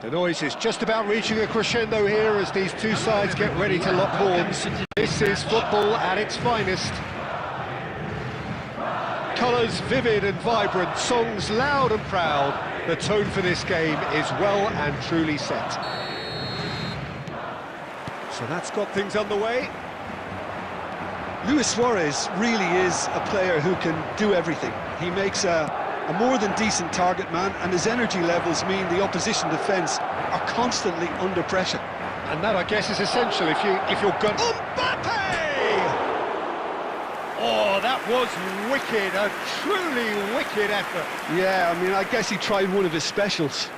The noise is just about reaching a crescendo here as these two sides get ready to lock horns. This is football at its finest. Colours vivid and vibrant, songs loud and proud. The tone for this game is well and truly set. So that's got things underway. Luis Suarez really is a player who can do everything. He makes a more than decent target man, and his energy levels mean the opposition defence are constantly under pressure. And that, I guess, is essential if you're good. Mbappe! Oh, that was wicked, a truly wicked effort. Yeah, I mean, I guess he tried one of his specials.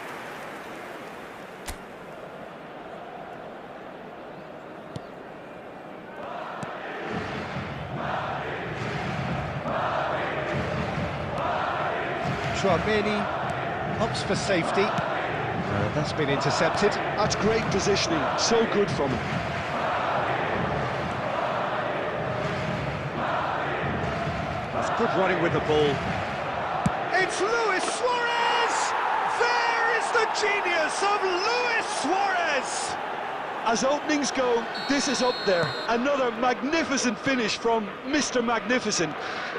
Many opts for safety. That's been intercepted. That's great positioning, so good from him. That's good running with the ball. It's Luis Suarez! There is the genius of Luis Suarez! As openings go, this is up there. Another magnificent finish from Mr. Magnificent.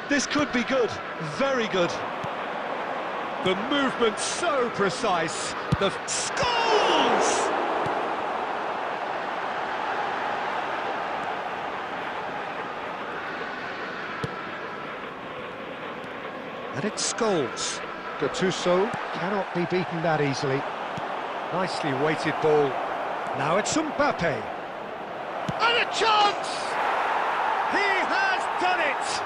This could be good, very good. The movement so precise. The scores! And it's Scholes. Gattuso cannot be beaten that easily. Nicely weighted ball. Now it's Mbappe. And a chance! He has done it!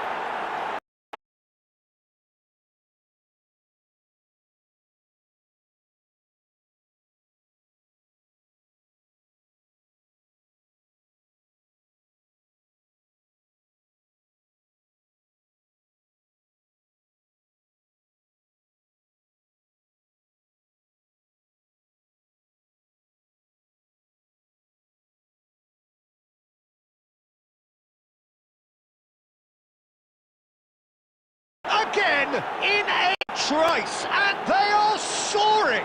Again, in a trice, and they are soaring!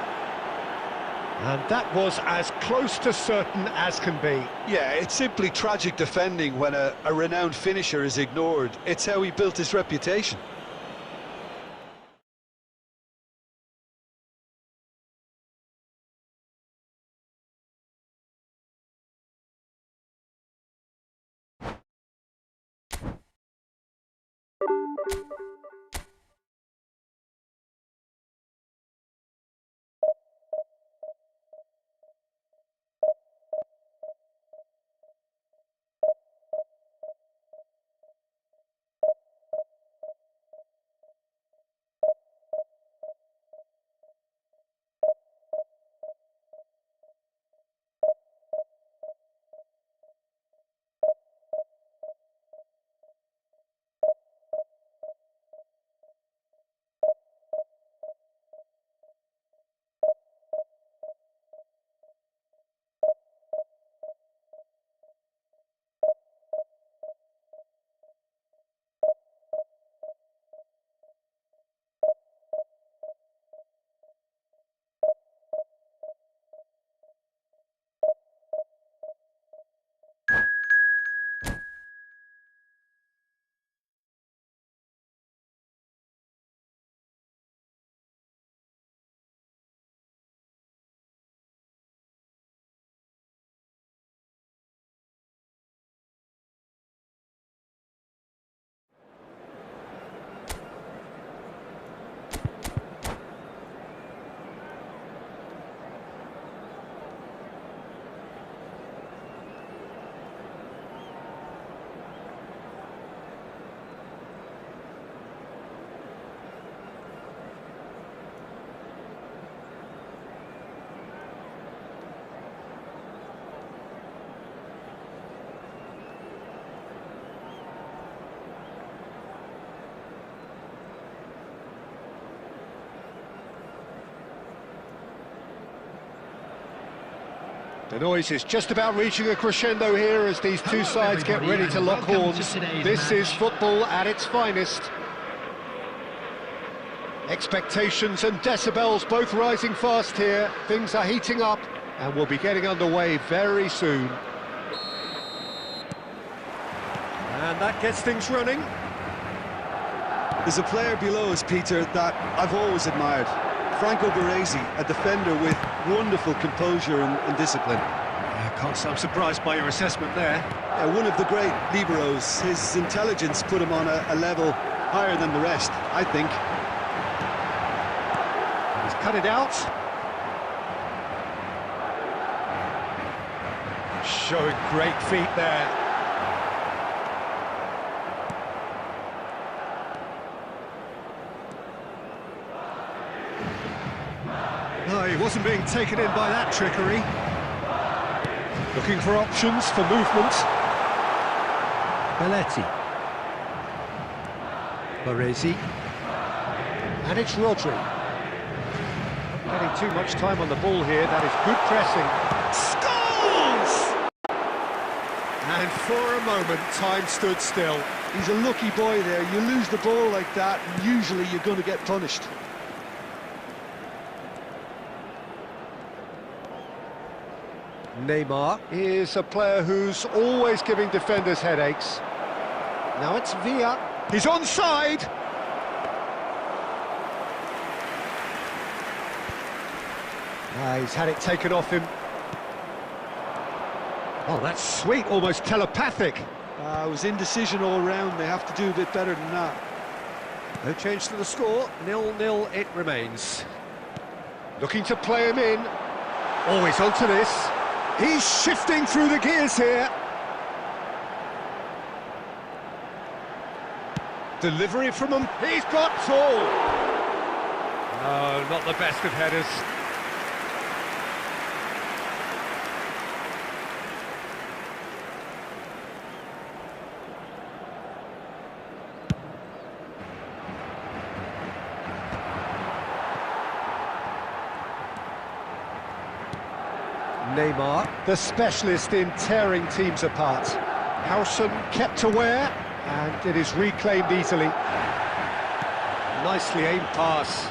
And that was as close to certain as can be. Yeah, it's simply tragic defending when a renowned finisher is ignored. It's how he built his reputation. The noise is just about reaching a crescendo here as these two sides get ready to lock horns. This is football at its finest. Expectations and decibels both rising fast here. Things are heating up and we'll be getting underway very soon. And that gets things running. There's a player below us, Peter, that I've always admired. Franco Baresi, a defender with wonderful composure and discipline. I can't say I'm surprised by your assessment there. One of the great liberos. His intelligence put him on a level higher than the rest, I think. He's cut it out. Showing great feet there. No, he wasn't being taken in by that trickery. Looking for options for movement. Belletti. Baresi. And it's Rodri. Not getting too much time on the ball here. That is good pressing. Scores! And for a moment, time stood still. He's a lucky boy there. You lose the ball like that, and usually you're going to get punished. Neymar is a player who's always giving defenders headaches. Now it's Villa. He's onside. He's had it taken off him. Oh, that's sweet, almost telepathic. It was indecision all round. They have to do a bit better than that. No change to the score. 0-0 it remains. Looking to play him in. Always onto this. He's shifting through the gears here. Delivery from him. He's got tall. No, not the best of headers. Neymar, the specialist in tearing teams apart. Howson kept aware, and it is reclaimed easily. Nicely aimed pass.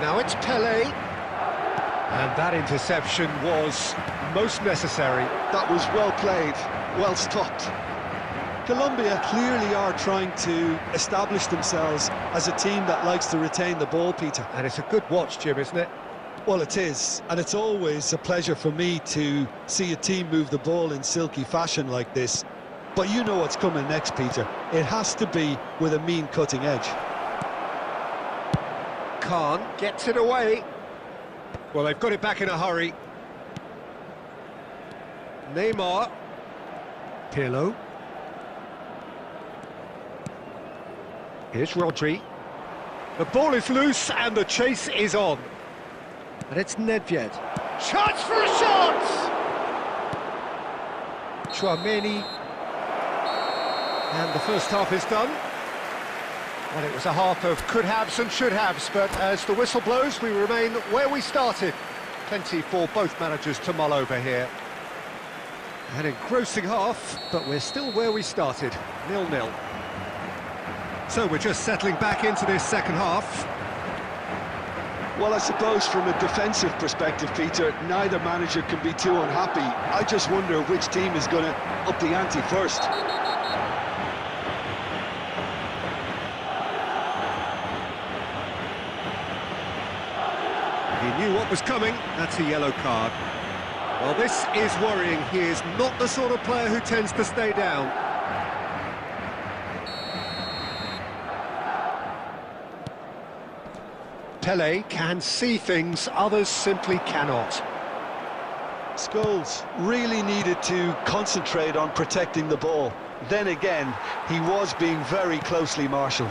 Now it's Pelé. And that interception was most necessary. That was well played, well stopped. Colombia clearly are trying to establish themselves as a team that likes to retain the ball, Peter. And it's a good watch, Jim, isn't it? Well, it is, and it's always a pleasure for me to see a team move the ball in silky fashion like this. But you know what's coming next, Peter. It has to be with a mean cutting edge. Khan gets it away. Well, they've got it back in a hurry. Neymar. Pirlo. Here's Rodri. The ball is loose and the chase is on. And it's Nedved. Chance for a shot! Chouameni. And the first half is done. Well, it was a half of could-haves and should-haves, but as the whistle blows, we remain where we started. Plenty for both managers to mull over here. An engrossing half, but we're still where we started, 0-0. So we're just settling back into this second half. Well, I suppose from a defensive perspective, Peter, neither manager can be too unhappy. I just wonder which team is going to up the ante first. He knew what was coming. That's a yellow card. Well, this is worrying. He is not the sort of player who tends to stay down. Pelé can see things others simply cannot. Scholes really needed to concentrate on protecting the ball. Then again, he was being very closely marshalled.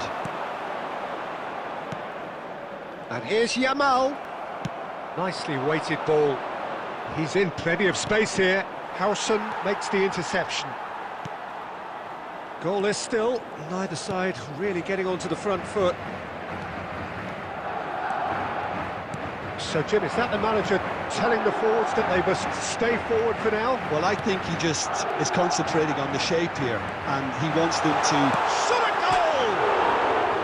And here's Yamal. Nicely weighted ball. He's in plenty of space here. Howson makes the interception. Goalless still, neither side really getting onto the front foot. So, Jim, is that the manager telling the forwards that they must stay forward for now? Well, I think he just is concentrating on the shape here, and he wants them to... Shot a goal!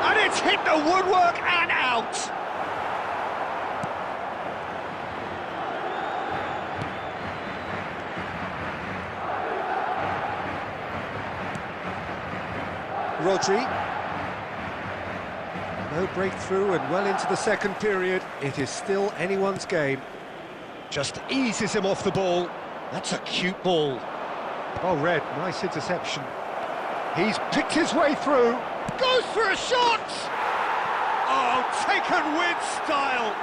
And it's hit the woodwork and out. Rodri. No breakthrough and well into the second period. It is still anyone's game. Just eases him off the ball. That's a cute ball. Oh, Red, nice interception. He's picked his way through. Goes for a shot! Oh, taken with style.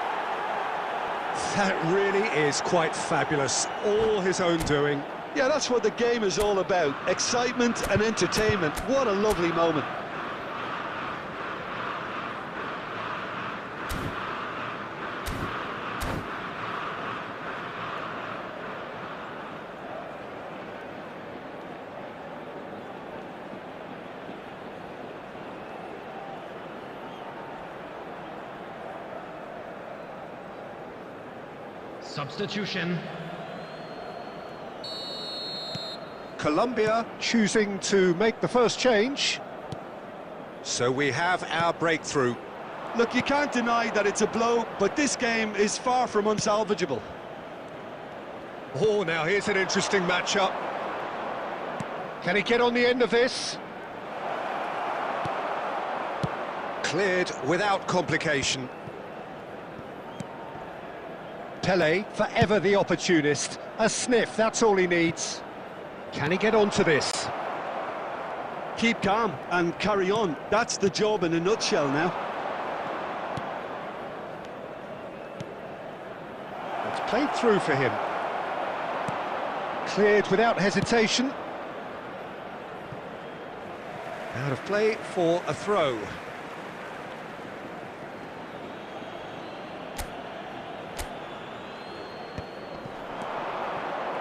That really is quite fabulous. All his own doing. Yeah, that's what the game is all about. Excitement and entertainment. What a lovely moment. Substitution. Colombia choosing to make the first change. So we have our breakthrough. Look, you can't deny that it's a blow, but this game is far from unsalvageable. Oh, now here's an interesting matchup. Can he get on the end of this? Cleared without complication. Pele, forever the opportunist. A sniff, that's all he needs. Can he get onto this? Keep calm and carry on. That's the job in a nutshell now. It's played through for him. Cleared without hesitation. Out of play for a throw.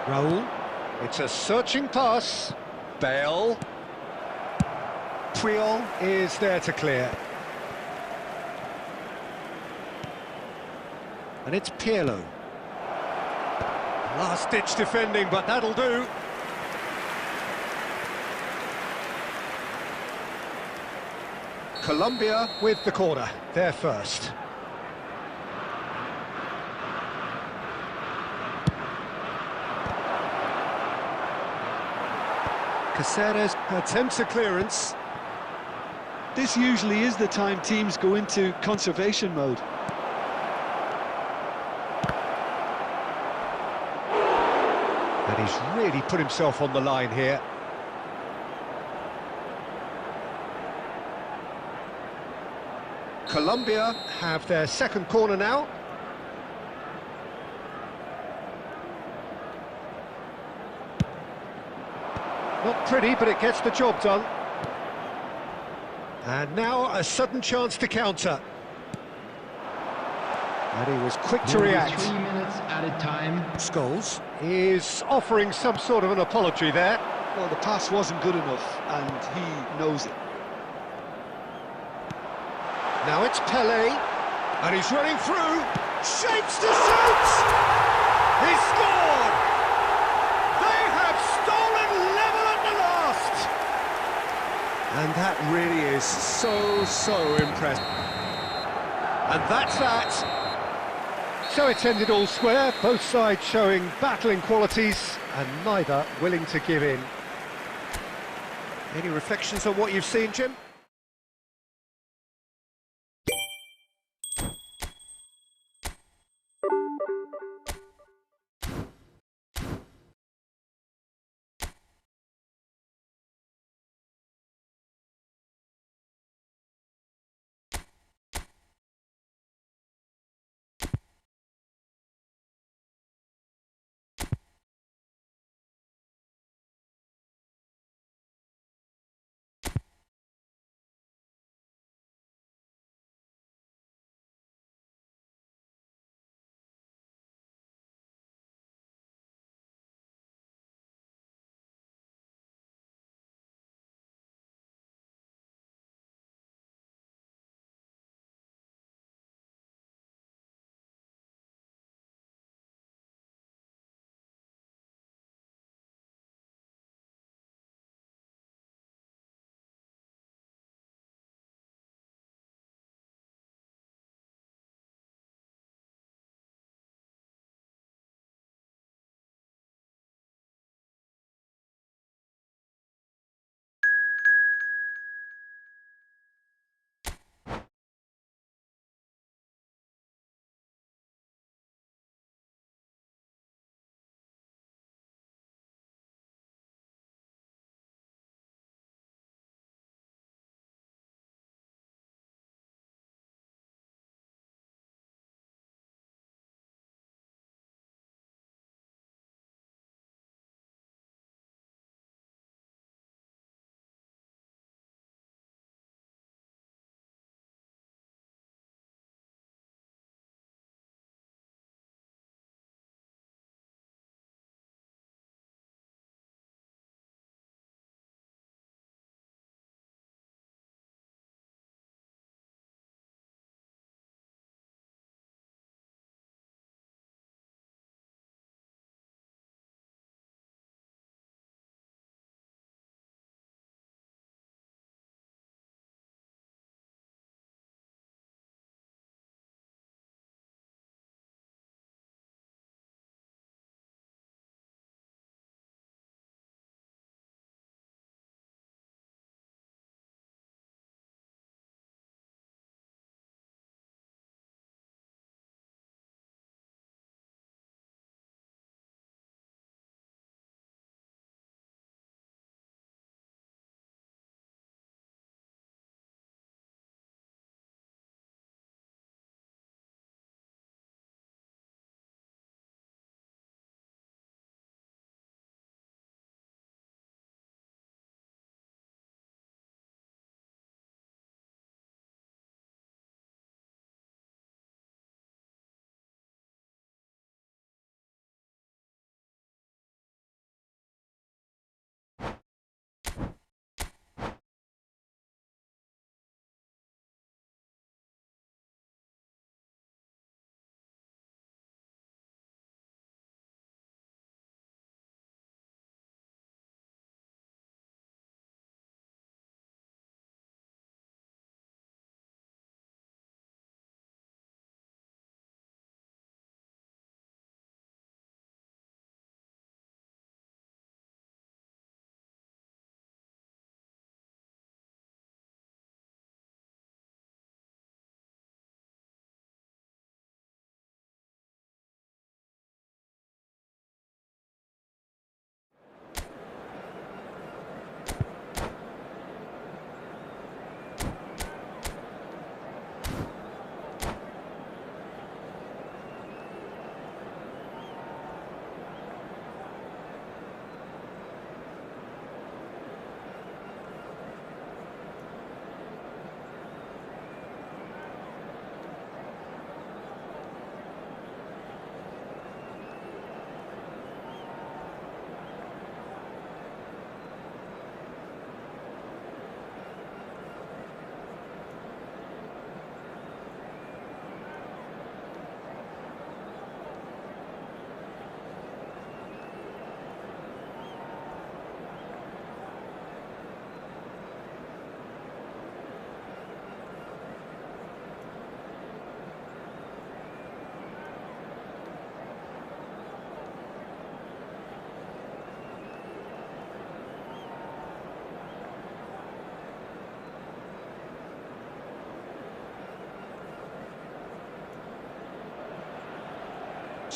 Raul. It's a searching pass. Bale. Puyol is there to clear. And it's Pirlo. Last-ditch defending, but that'll do. Colombia with the corner. They're first. Caceres attempts a clearance. This usually is the time teams go into conservation mode. And he's really put himself on the line here. Colombia have their second corner now. Not pretty, but it gets the job done. And now a sudden chance to counter. And he was quick to react. 3 minutes added time. Scholes is offering some sort of an apology there. Well, the pass wasn't good enough, and he knows it. Now it's Pele, and he's running through. Shapes to shoot! He scored! They have stolen level at the last! And that really is so impressive. And that's that. So it's ended all square, both sides showing battling qualities and neither willing to give in. Any reflections on what you've seen, Jim?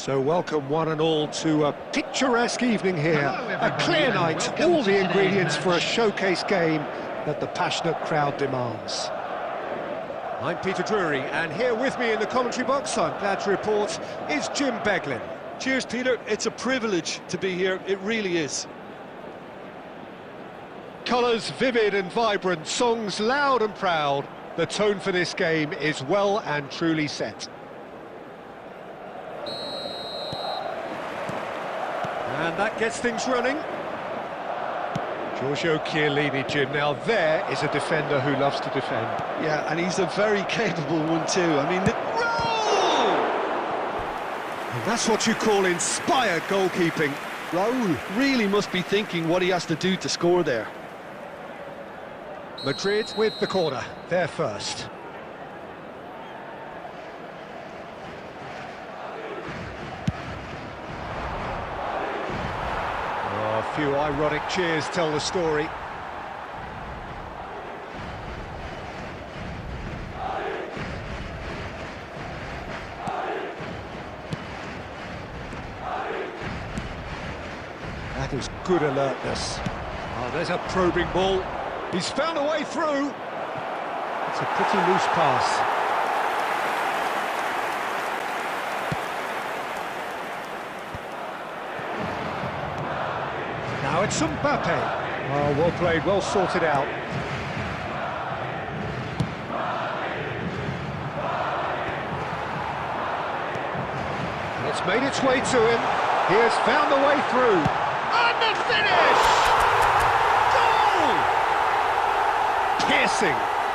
So welcome one and all to a picturesque evening here. Hello, A clear everybody, night, and welcome all the to ingredients today's for a match. showcase game that the passionate crowd demands. I'm Peter Drury, and here with me in the commentary box, I'm glad to report, is Jim Beglin. Cheers, Peter. It's a privilege to be here. It really is. Colours vivid and vibrant, songs loud and proud. The tone for this game is well and truly set. And that gets things running. Giorgio Chiellini, Jim. Now there is a defender who loves to defend. Yeah, and he's a very capable one too. I mean, Raul! And that's what you call inspired goalkeeping. Raul really must be thinking what he has to do to score there. Madrid with the corner, they're first. Oh, a few ironic cheers tell the story. That is good alertness. Oh, there's a probing ball. He's found a way through. It's a pretty loose pass. Now it's Mbappe. Oh, well played, well sorted out. And it's made its way to him. He has found the way through. And the finish!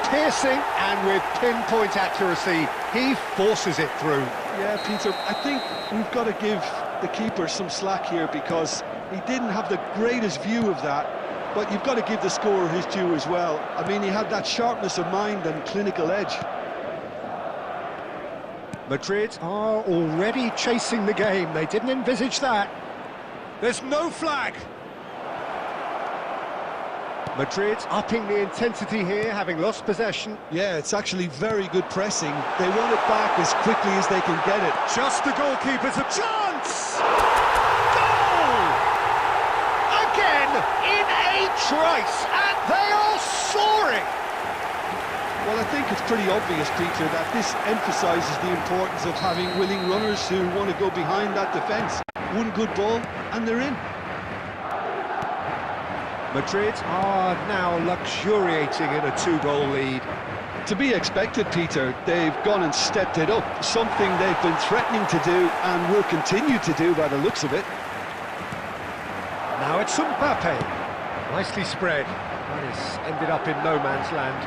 Piercing, and with pinpoint accuracy, he forces it through. Yeah, Peter, I think we've got to give the keeper some slack here because he didn't have the greatest view of that, but you've got to give the scorer his due as well. I mean, he had that sharpness of mind and clinical edge. Madrid are already chasing the game. They didn't envisage that. There's no flag. Madrid upping the intensity here, having lost possession. Yeah, it's actually very good pressing. They want it back as quickly as they can get it. Just the goalkeeper's a chance! Goal! Again, in a trice, and they are soaring! Well, I think it's pretty obvious, Peter, that this emphasises the importance of having willing runners who want to go behind that defence. One good ball, and they're in. Madrid are now luxuriating in a two-goal lead. To be expected, Peter. They've gone and stepped it up, something they've been threatening to do and will continue to do by the looks of it. Now it's Mbappe. Nicely spread. That has ended up in no man's land.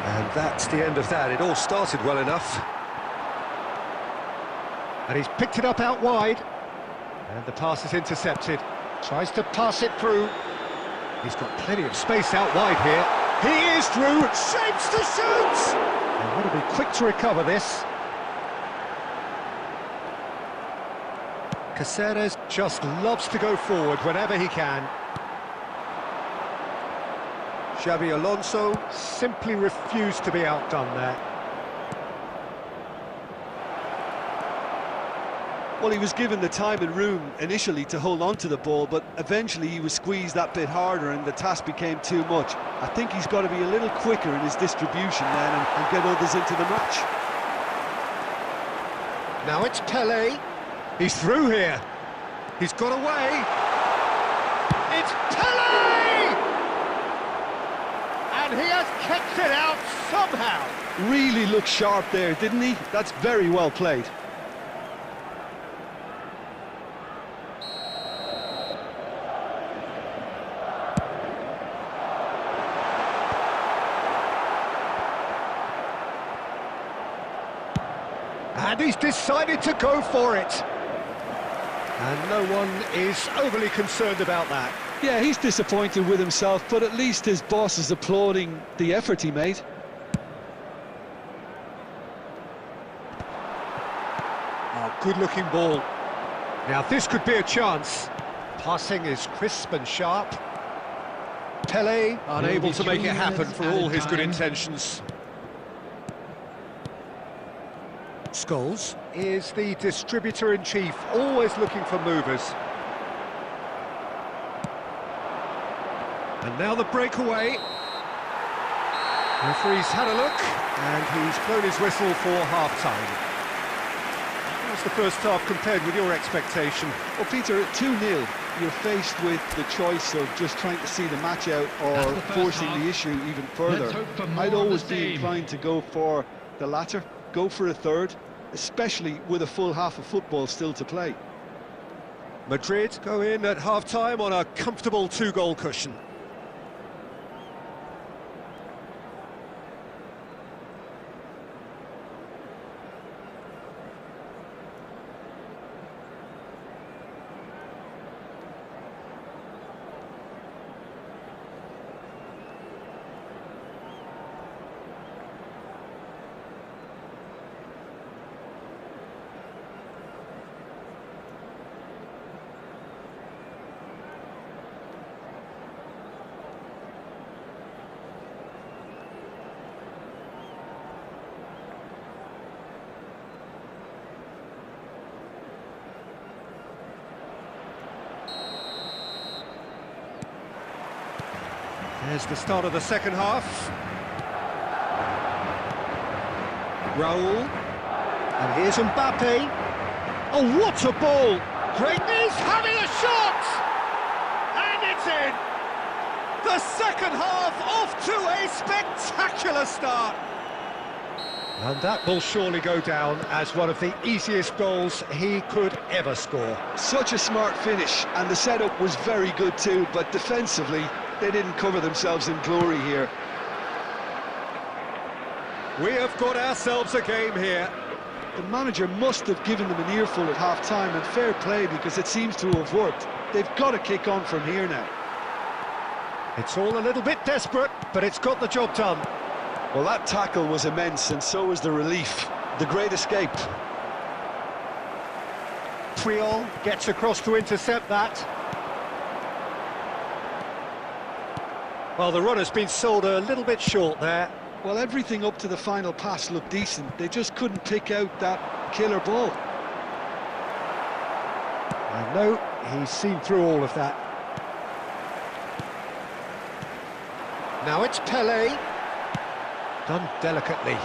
And that's the end of that. It all started well enough. And he's picked it up out wide. And the pass is intercepted. Tries to pass it through. He's got plenty of space out wide here. He is through, shapes to shoot! And want to be quick to recover this. Caceres just loves to go forward whenever he can. Xabi Alonso simply refused to be outdone there. Well, he was given the time and room initially to hold on to the ball, but eventually he was squeezed that bit harder and the task became too much. I think he's got to be a little quicker in his distribution then and get others into the match. Now it's Pelé. He's through here. He's got away. It's Pelé! And he has kept it out somehow. Really looked sharp there, didn't he? That's very well played. And he's decided to go for it. And no one is overly concerned about that. Yeah, he's disappointed with himself, but at least his boss is applauding the effort he made. Oh, good-looking ball. Now this could be a chance. Passing is crisp and sharp. Pelé unable to make it happen for all his good intentions. Scholes is the distributor-in-chief, always looking for movers. And now the breakaway. Referee's had a look, and he's blown his whistle for half-time. How's the first half compared with your expectation? Well, Peter, at 2-0, you're faced with the choice of just trying to see the match out or forcing the issue even further. I'd always be inclined to go for the latter, go for a third, especially with a full half of football still to play. Madrid go in at half-time on a comfortable 2-goal cushion. There's the start of the second half. Raul. And here's Mbappe. Oh, what a ball! Great, he's having a shot! And it's in! The second half off to a spectacular start! And that will surely go down as one of the easiest goals he could ever score. Such a smart finish, and the setup was very good too, but defensively, they didn't cover themselves in glory here. We have got ourselves a game here. The manager must have given them an earful at half-time, and fair play, because it seems to have worked. They've got to kick on from here now. It's all a little bit desperate, but it's got the job done. Well, that tackle was immense, and so was the relief. The great escape. Puyol gets across to intercept that. Well, the run has been sold a little bit short there. Well, everything up to the final pass looked decent. They just couldn't pick out that killer ball. I know he's seen through all of that. Now it's Pelé. Done delicately.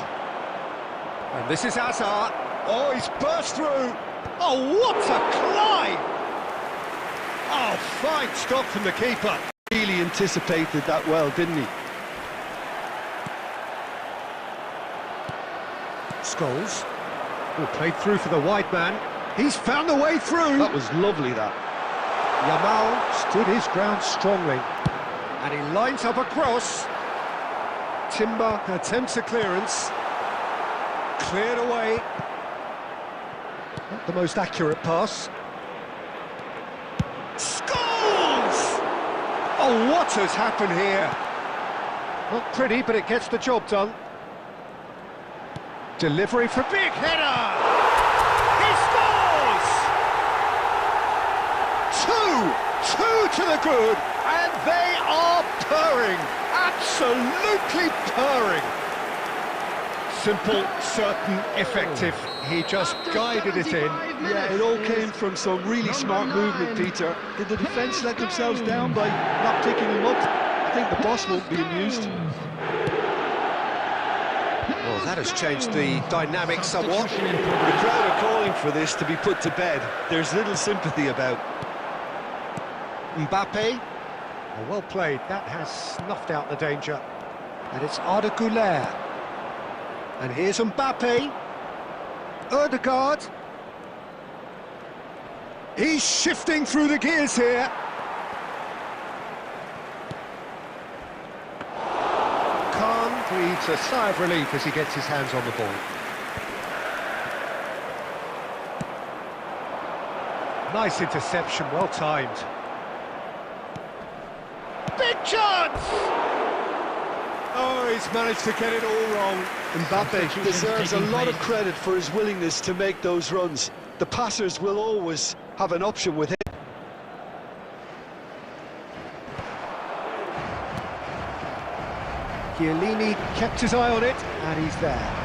And this is Hazard. Oh, he's burst through. Oh, what a climb! Oh, fine stop from the keeper. Really anticipated that well, didn't he? Scholes. Oh, played through for the wide man. He's found the way through. That was lovely, that. Yamal stood his ground strongly. And he lines up a cross. Timber attempts a clearance. Cleared away. Not the most accurate pass. Scholes! Oh, what has happened here? Not pretty, but it gets the job done. Delivery for big header! He scores! Two to the good, and they are purring, absolutely purring. Simple, certain, effective. He just guided it in. Yeah, it all came from some really smart movement, Peter. Did the defence let themselves down by not picking him up? I think the boss won't be amused. Well, that has changed the dynamic somewhat. The crowd are calling for this to be put to bed. There's little sympathy about. Mbappe. Oh, well played. That has snuffed out the danger. And it's Arda Güler. And here's Mbappe. Ødegaard. He's shifting through the gears here. Khan breathes a sigh of relief as he gets his hands on the ball. Nice interception, well timed. Big chance! Oh, he's managed to get it all wrong. Mbappe deserves a lot of credit for his willingness to make those runs. The passers will always have an option with him. Chiellini kept his eye on it, and he's there.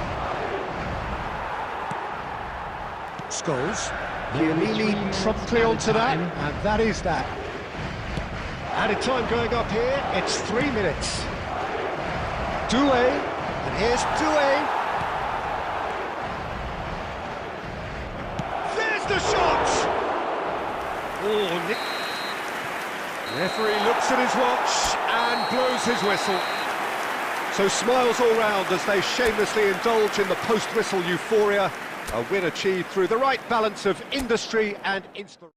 Scholes. Chiellini promptly onto that, and that is that. Added time going up here, it's 3 minutes. Doué, and here's Doué. There's the shot! Oh, Nick. The referee looks at his watch and blows his whistle. So smiles all round as they shamelessly indulge in the post-whistle euphoria. A win achieved through the right balance of industry and inspiration.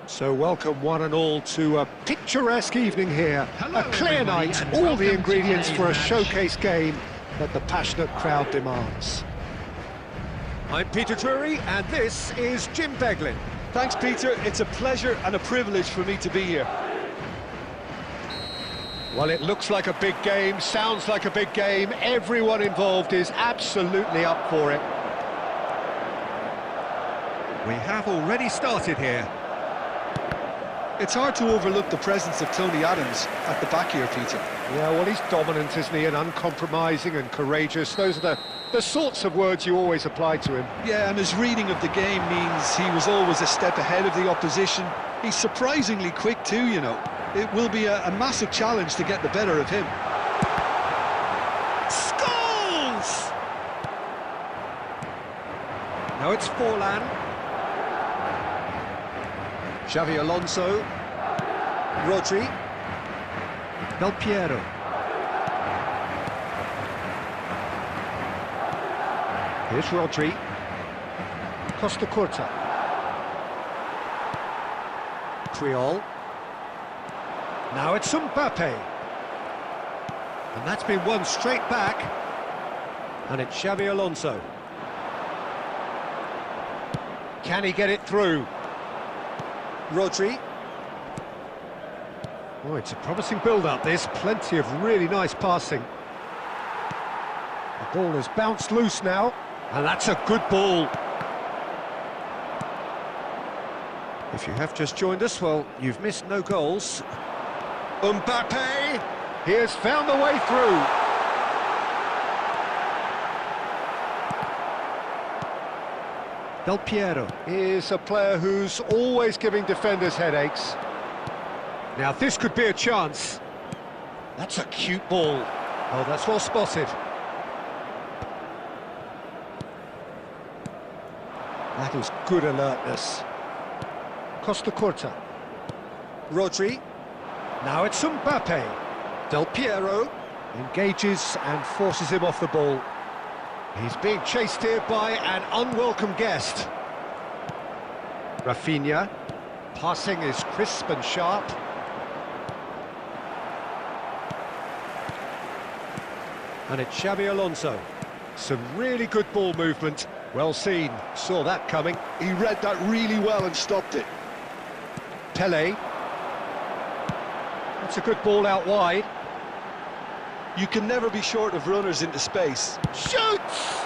So welcome one and all to a picturesque evening here. Hello, a clear everybody, night, and all welcome the to ingredients today's for a match. showcase game that the passionate crowd demands. I'm Peter Drury, and this is Jim Beglin. Thanks, Peter. It's a pleasure and a privilege for me to be here. Well, it looks like a big game, sounds like a big game. Everyone involved is absolutely up for it. We have already started here. It's hard to overlook the presence of Tony Adams at the back here, Peter. Yeah, well, he's dominant, isn't he, and uncompromising and courageous. Those are the sorts of words you always apply to him. Yeah, and his reading of the game means he was always a step ahead of the opposition. He's surprisingly quick too, you know. It will be a massive challenge to get the better of him. Scholes! Now it's Forlan. Xavi Alonso. Rodri. Del Piero. Here's Rodri. Costa Curta. Triol. Now it's Mbappe. And that's been won straight back. And it's Xavi Alonso. Can he get it through? Rodri. Oh, it's a promising build-up, this. Plenty of really nice passing. The ball has bounced loose now. And that's a good ball. If you have just joined us, well, you've missed no goals. Mbappe! He has found the way through. Del Piero is a player who's always giving defenders headaches. Now this could be a chance. That's a cute ball. Oh, that's well spotted. That is good alertness. Costa Curta. Rodri. Now it's Mbappe. Del Piero engages and forces him off the ball. He's being chased here by an unwelcome guest. Rafinha. Passing is crisp and sharp. And it's Xabi Alonso. Some really good ball movement. Well seen, saw that coming. He read that really well and stopped it. Pele. That's a good ball out wide. You can never be short of runners into space. Shoots!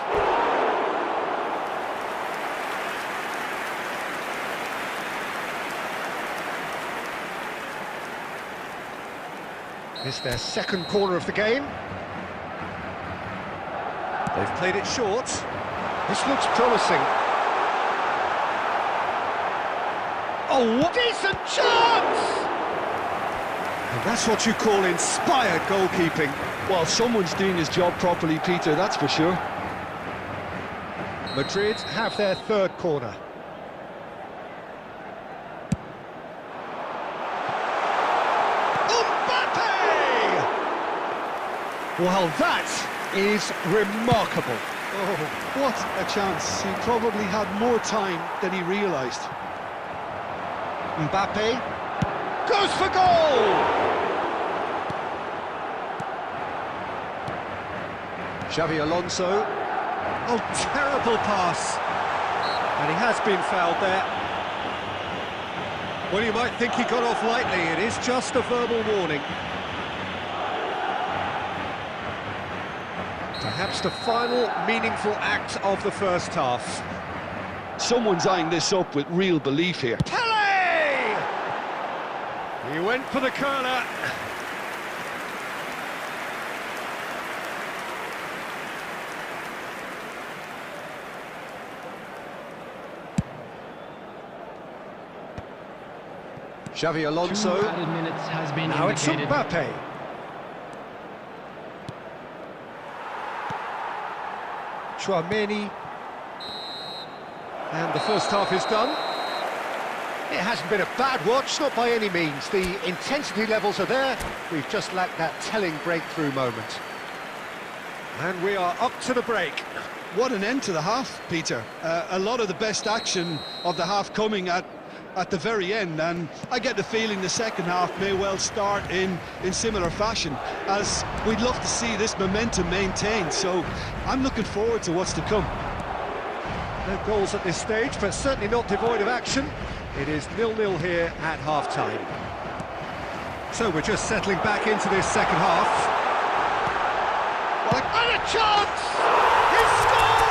It's their second corner of the game. They've played it short. This looks promising. Oh, what decent chance! And that's what you call inspired goalkeeping. Well, someone's doing his job properly, Peter, that's for sure. Madrid have their third corner. Well, that is remarkable. Oh, what a chance. He probably had more time than he realised. Mbappe goes for goal! Xabi Alonso. Oh, terrible pass. And he has been fouled there. Well, you might think he got off lightly. It is just a verbal warning. Perhaps the final meaningful act of the first half. Someone's eyeing this up with real belief here. Pele! He went for the corner. Xabi Alonso. 2 added minutes has been Now indicated. it's Mbappe. Chouameni, and the first half is done. It hasn't been a bad watch, not by any means. The intensity levels are there. We've just lacked that telling breakthrough moment. And we are up to the break. What an end to the half, Peter. A lot of the best action of the half coming at the very end, and I get the feeling the second half may well start in similar fashion, as we'd love to see this momentum maintained, so I'm looking forward to what's to come. No goals at this stage, but certainly not devoid of action. It is 0-0 here at half-time. So we're just settling back into this second half. And a chance! He scored!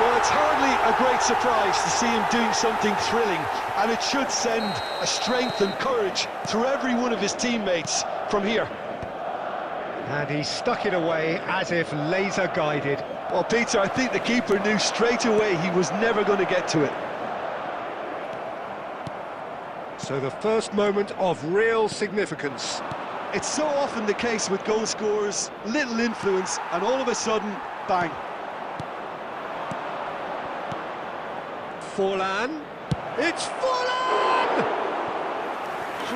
Well, it's hardly a great surprise to see him doing something thrilling, and it should send a strength and courage through every one of his teammates from here. And he stuck it away as if laser-guided. Well, Peter, I think the keeper knew straight away he was never going to get to it. So the first moment of real significance. It's so often the case with goal scorers, little influence, and all of a sudden, bang. Forlan. It's Forlan!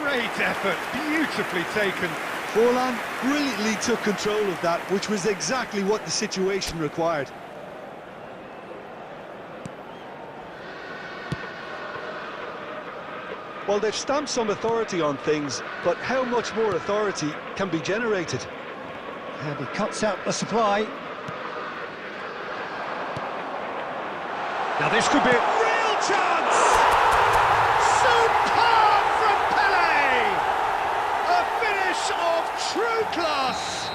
Great effort, beautifully taken. Forlan brilliantly took control of that, which was exactly what the situation required. Well, they've stamped some authority on things, but how much more authority can be generated? And he cuts out the supply. Now this could be a real chance! Superb from Pele! A finish of true class!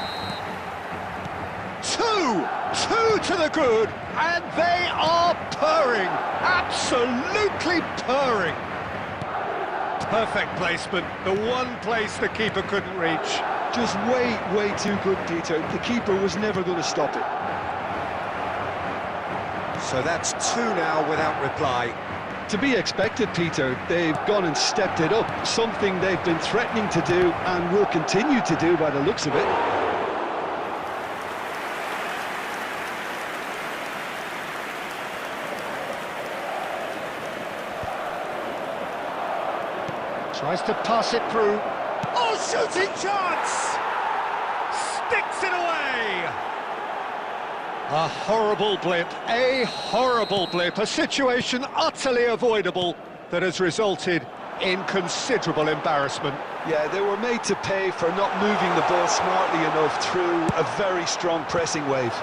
Two to the good, and they are purring, absolutely purring. Perfect placement, the one place the keeper couldn't reach. Just way too good, Peter. The keeper was never going to stop it. So that's two now without reply. To be expected, Peter. They've gone and stepped it up, something they've been threatening to do and will continue to do by the looks of it. Tries to pass it through. Oh, shooting chance! Sticks it away! A horrible blip, a situation utterly avoidable that has resulted in considerable embarrassment. Yeah, they were made to pay for not moving the ball smartly enough through a very strong pressing wave.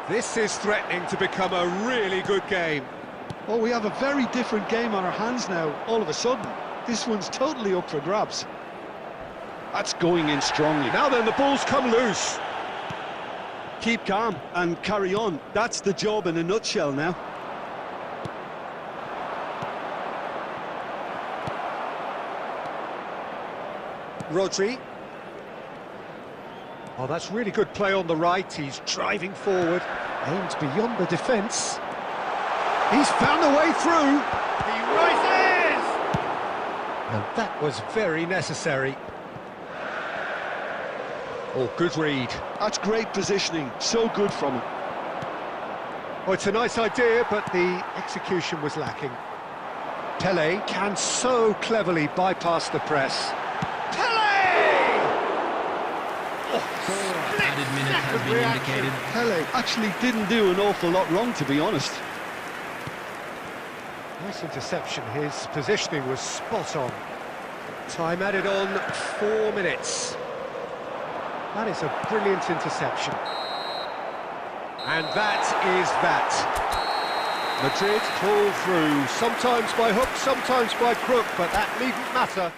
This is threatening to become a really good game. Oh, we have a very different game on our hands now, all of a sudden. This one's totally up for grabs. That's going in strongly. Now then, the ball's come loose. Keep calm and carry on. That's the job in a nutshell now. Rodri. Oh, that's really good play on the right. He's driving forward, aimed beyond the defence. He's found a way through. He rises! And that was very necessary. Oh, good read. That's great positioning. So good from him. Oh, it's a nice idea, but the execution was lacking. Pele can so cleverly bypass the press. Added minute has been indicated. Pele actually didn't do an awful lot wrong, to be honest. Nice interception. His positioning was spot on. Time added on 4 minutes. That is a brilliant interception. And that is that. Madrid pull through, sometimes by hook, sometimes by crook, but that needn't matter.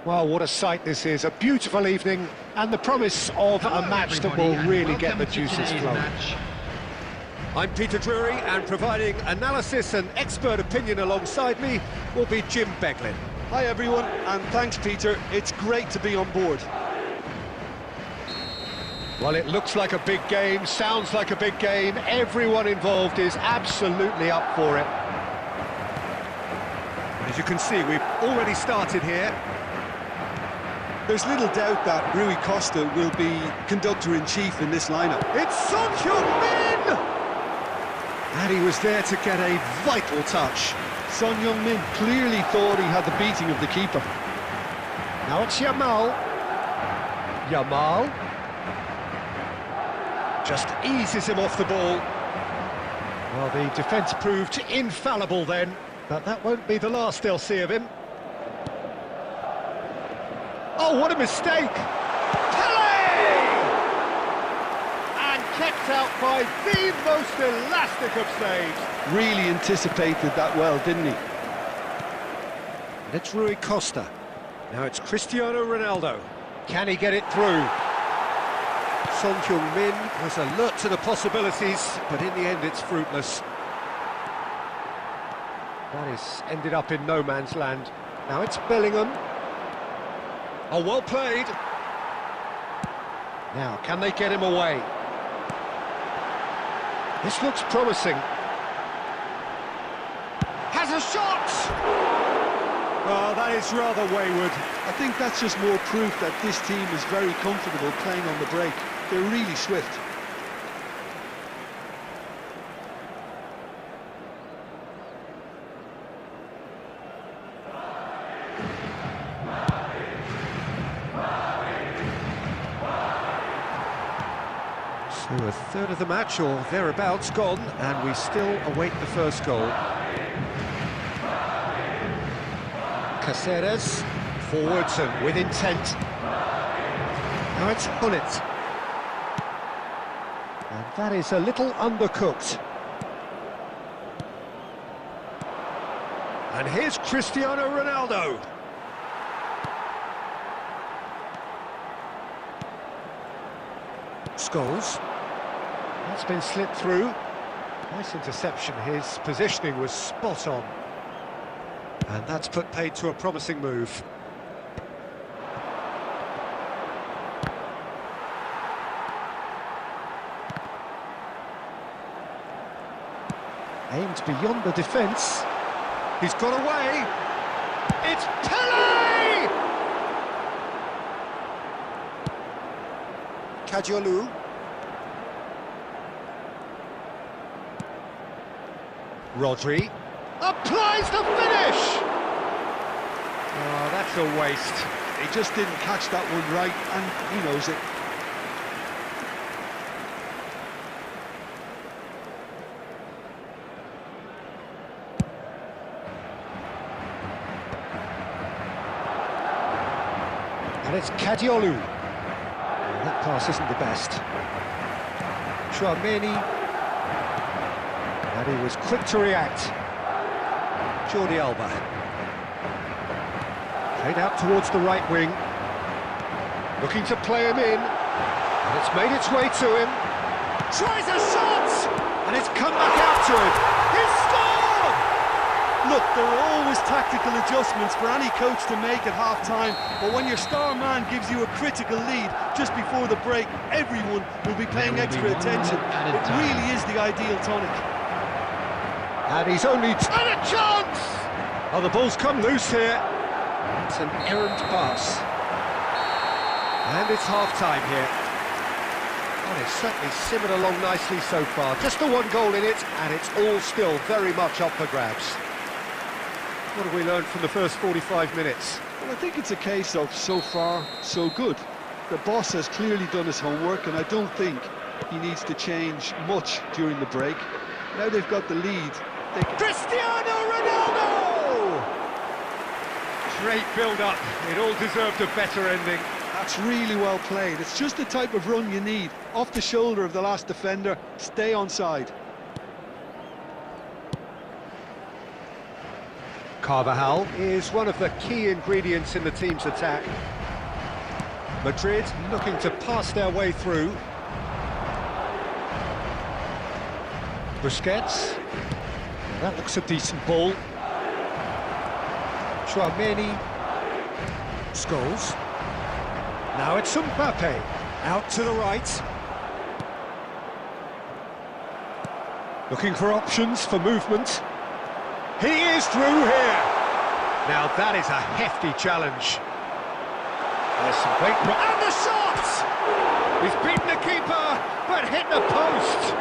Well, what a sight this is. A beautiful evening and the promise of a match that will really get the juices flowing. I'm Peter Drury, and providing analysis and expert opinion alongside me will be Jim Beglin. Hi everyone, and thanks Peter. It's great to be on board. Well, it looks like a big game, sounds like a big game. Everyone involved is absolutely up for it. As you can see, we've already started here. There's little doubt that Rui Costa will be conductor-in-chief in this lineup. It's Son Heung-min! And he was there to get a vital touch. Son Heung-min clearly thought he had the beating of the keeper. Now it's Yamal. Yamal. Just eases him off the ball. Well, the defence proved infallible then, but that won't be the last they'll see of him. Oh, what a mistake! Pele! And kept out by the most elastic of saves. Really anticipated that well, didn't he? And it's Rui Costa. Now it's Cristiano Ronaldo. Can he get it through? Son Heung-min was alert to the possibilities, but in the end it's fruitless. That is ended up in no man's land. Now it's Bellingham. Oh, well played. Now, can they get him away? This looks promising. Has a shot! Oh, that is rather wayward. I think that's just more proof that this team is very comfortable playing on the break. They're really swift. So a third of the match, or thereabouts, gone, and we still await the first goal. Caceres, forwards and with intent. Now it's Hullet. And that is a little undercooked. And here's Cristiano Ronaldo. Scholes. That's been slipped through. Nice interception. His positioning was spot on. And that's put paid to a promising move. Aimed beyond the defence. He's got away. It's Pele! Kadiolu. Rodri applies the finish! Oh, that's a waste. He just didn't catch that one right, and he knows it. And it's Kadiolu. That pass isn't the best. Chouameni. And he was quick to react. Jordi Alba. Played out towards the right wing. Looking to play him in. And it's made its way to him. Tries a shot! And it's come back out to him. He's scored! Look, there are always tactical adjustments for any coach to make at half-time, but when your star man gives you a critical lead just before the break, everyone will be paying extra attention. It really is the ideal tonic. And he's only... And a chance! Oh, the ball's come loose here. It's an errant pass. And it's half-time here. Well, it's certainly simmered along nicely so far. Just the one goal in it, and it's all still very much up for grabs. What have we learned from the first 45 minutes? Well, I think it's a case of so far, so good. The boss has clearly done his homework, and I don't think he needs to change much during the break. Now they've got the lead. Cristiano Ronaldo! Great build-up. It all deserved a better ending. That's really well played. It's just the type of run you need. Off the shoulder of the last defender, stay onside. Carvajal is one of the key ingredients in the team's attack. Madrid looking to pass their way through. Busquets. That looks a decent ball. Chouameni. Scholes. Now it's Mbappe. Out to the right. Looking for options for movement. He is through here. Now that is a hefty challenge. There's some great... And the shot! He's beaten the keeper, but hit the post.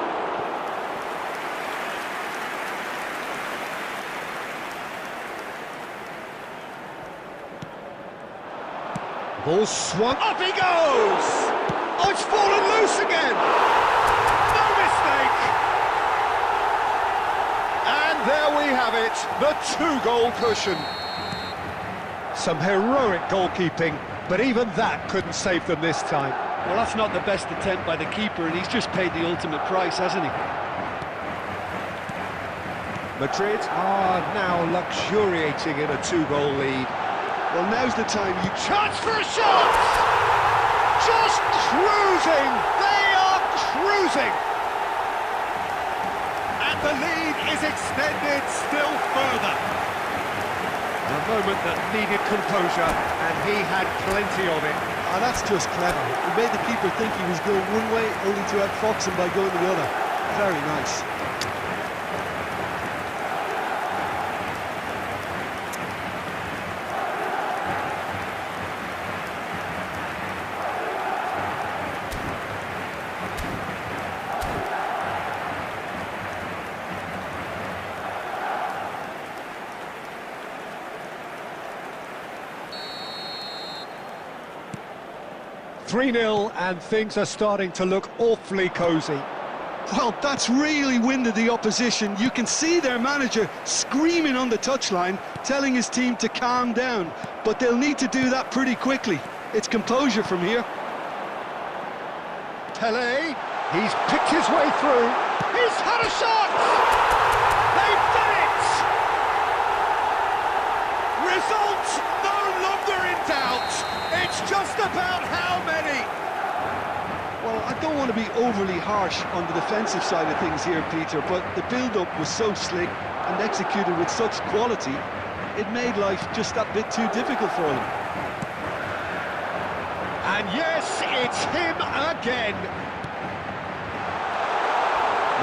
Ball swung, up he goes! Oh, it's fallen loose again! No mistake! And there we have it, the two-goal cushion. Some heroic goalkeeping, but even that couldn't save them this time. Well, that's not the best attempt by the keeper, and he's just paid the ultimate price, hasn't he? Madrid are now luxuriating in a two-goal lead. Well, now's the time you... Chance for a shot! Just cruising! They are cruising! And the lead is extended still further. A moment that needed composure, and he had plenty of it. Oh, that's just clever. He made the keeper think he was going one way, only to outfox him by going the other. Very nice. 3-0, and things are starting to look awfully cosy. Well, that's really winded the opposition. You can see their manager screaming on the touchline, telling his team to calm down. But they'll need to do that pretty quickly. It's composure from here. Pele, he's picked his way through. He's had a shot! They've done it! Result no longer in doubt. It's just about how many. Well, I don't want to be overly harsh on the defensive side of things here, Peter, but the build-up was so slick and executed with such quality, it made life just that bit too difficult for them. And yes, it's him again.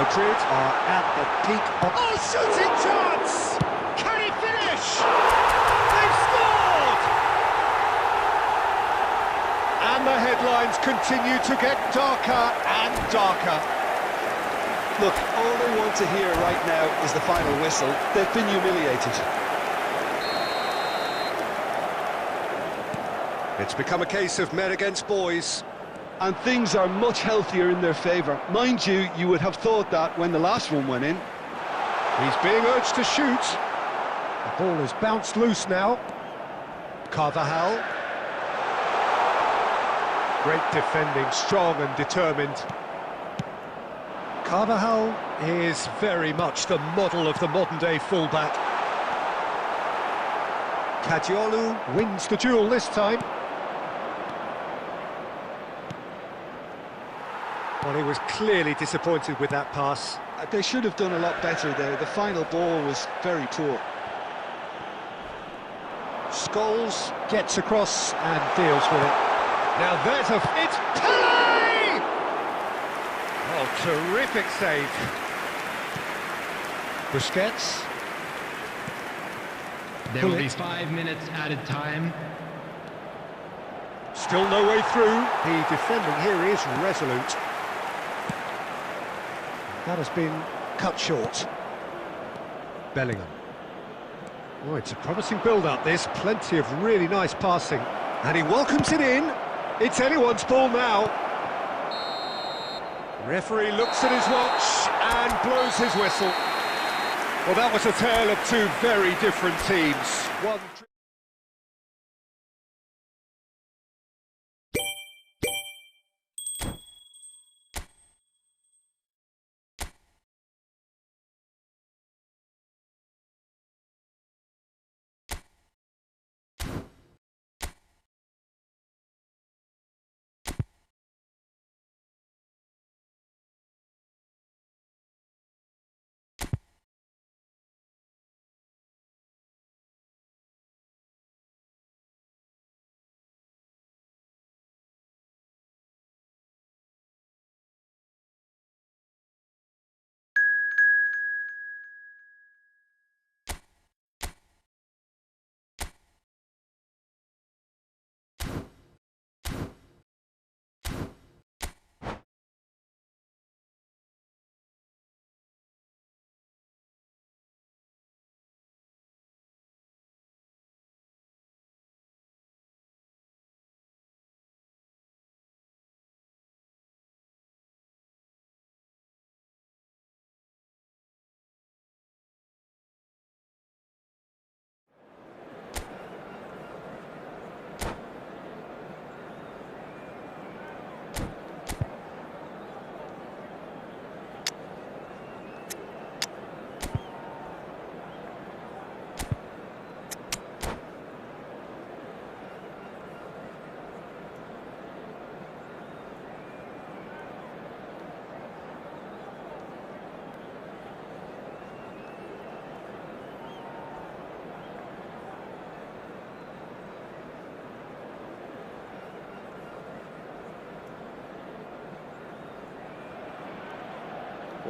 Madrid are at the peak of... Oh, shooting chance! Can he finish? They've scored! And the headlines continue to get darker and darker. Look, all they want to hear right now is the final whistle. They've been humiliated. It's become a case of men against boys. And things are much healthier in their favour. Mind you, you would have thought that when the last one went in. He's being urged to shoot. The ball has bounced loose now. Carvajal. Great defending, strong and determined. Carvajal is very much the model of the modern-day fullback. Cadiolu wins the duel this time. Well, he was clearly disappointed with that pass. They should have done a lot better there. The final ball was very poor. Scholes gets across and deals with it. Now there's a... It's Pele! Oh, terrific save. Busquets. There will be 5 minutes added time. Still no way through. The defending here is resolute. That has been cut short. Bellingham. Oh, it's a promising build-up, this. Plenty of really nice passing. And he welcomes it in. It's anyone's ball now. Referee looks at his watch and blows his whistle. Well, that was a tale of two very different teams. One...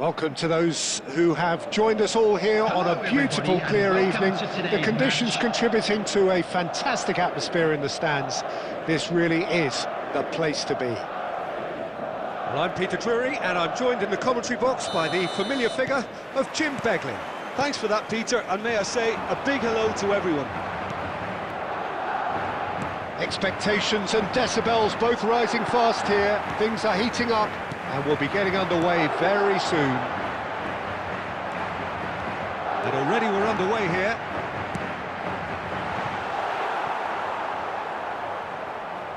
Welcome to those who have joined us all here on a beautiful, clear evening. The conditions contributing to a fantastic atmosphere in the stands. This really is the place to be. Well, I'm Peter Drury, and I'm joined in the commentary box by the familiar figure of Jim Beglin. Thanks for that, Peter, and may I say a big hello to everyone. Expectations and decibels both rising fast here. Things are heating up, and we'll be getting underway very soon. And already we're underway here.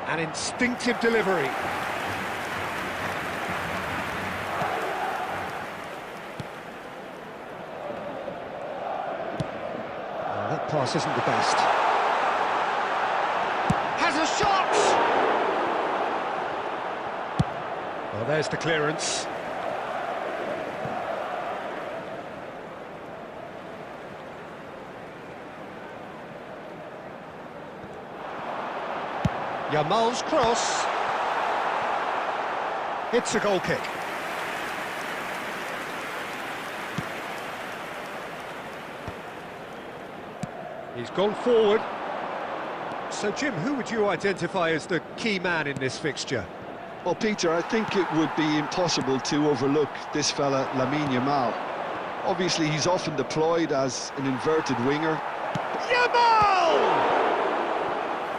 An instinctive delivery. Oh, that pass isn't the best. Has a shot! Well, there's the clearance. Yamal's cross. It's a goal kick. He's gone forward. So, Jim, who would you identify as the key man in this fixture? Well, Peter, I think it would be impossible to overlook this fella, Lamine Yamal. Obviously, he's often deployed as an inverted winger. Yamal!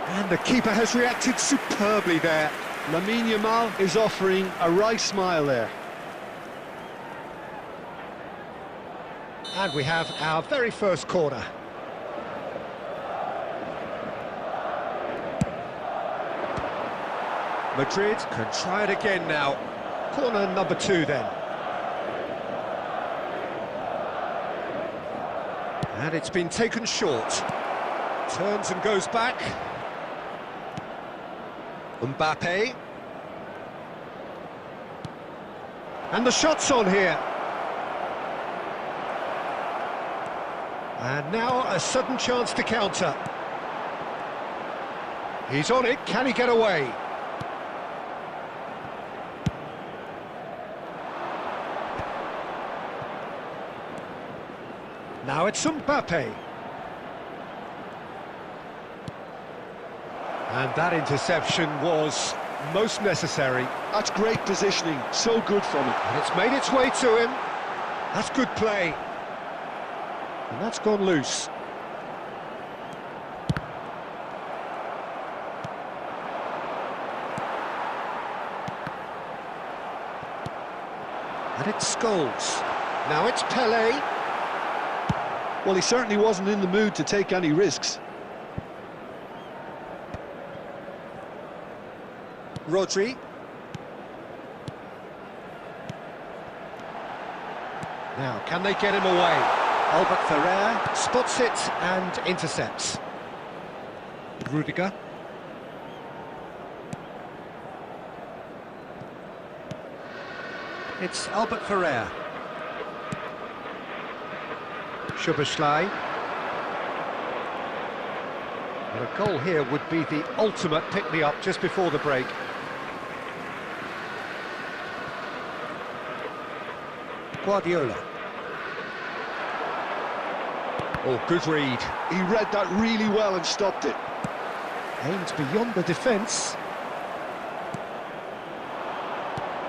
And the keeper has reacted superbly there. Lamine Yamal is offering a wry smile there. And we have our very first corner. Madrid can try it again now. Corner number 2 then. And it's been taken short. Turns and goes back. Mbappe. And the shot's on here. And now a sudden chance to counter. He's on it, can he get away? Now it's Mbappe. And that interception was most necessary. That's great positioning, so good from him. And it's made its way to him. That's good play. And that's gone loose. And it's Scholes. Now it's Pelé. Well, he certainly wasn't in the mood to take any risks. Rodri. Now, can they get him away? Albert Ferrer spots it and intercepts. Rudiger. It's Albert Ferrer. Szoboszlai. And a goal here would be the ultimate pick-me-up just before the break. Guardiola. Oh, good read. He read that really well and stopped it. Aimed beyond the defence.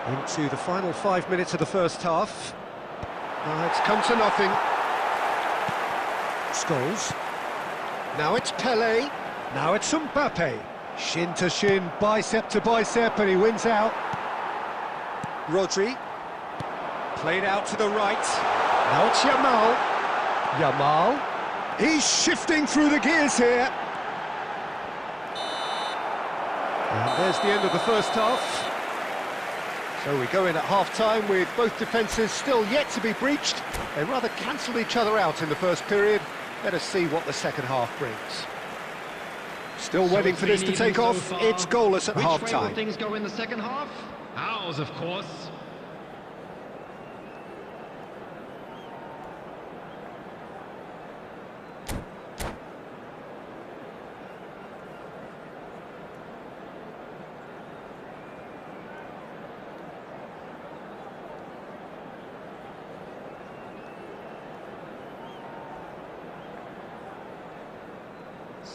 Into the final 5 minutes of the first half. It's come to nothing. Scholes. Now it's Pelé. Now it's Mbappe. Shin to shin, bicep to bicep, and he wins out. Rodri. Played out to the right. Now it's Yamal. Yamal. He's shifting through the gears here. And there's the end of the first half. So we go in at half-time with both defences still yet to be breached. They rather cancelled each other out in the first period. Let us see what the second half brings. Still waiting for this to take off. It's goalless at half-time. Which way will things go in the second half? Ours, of course.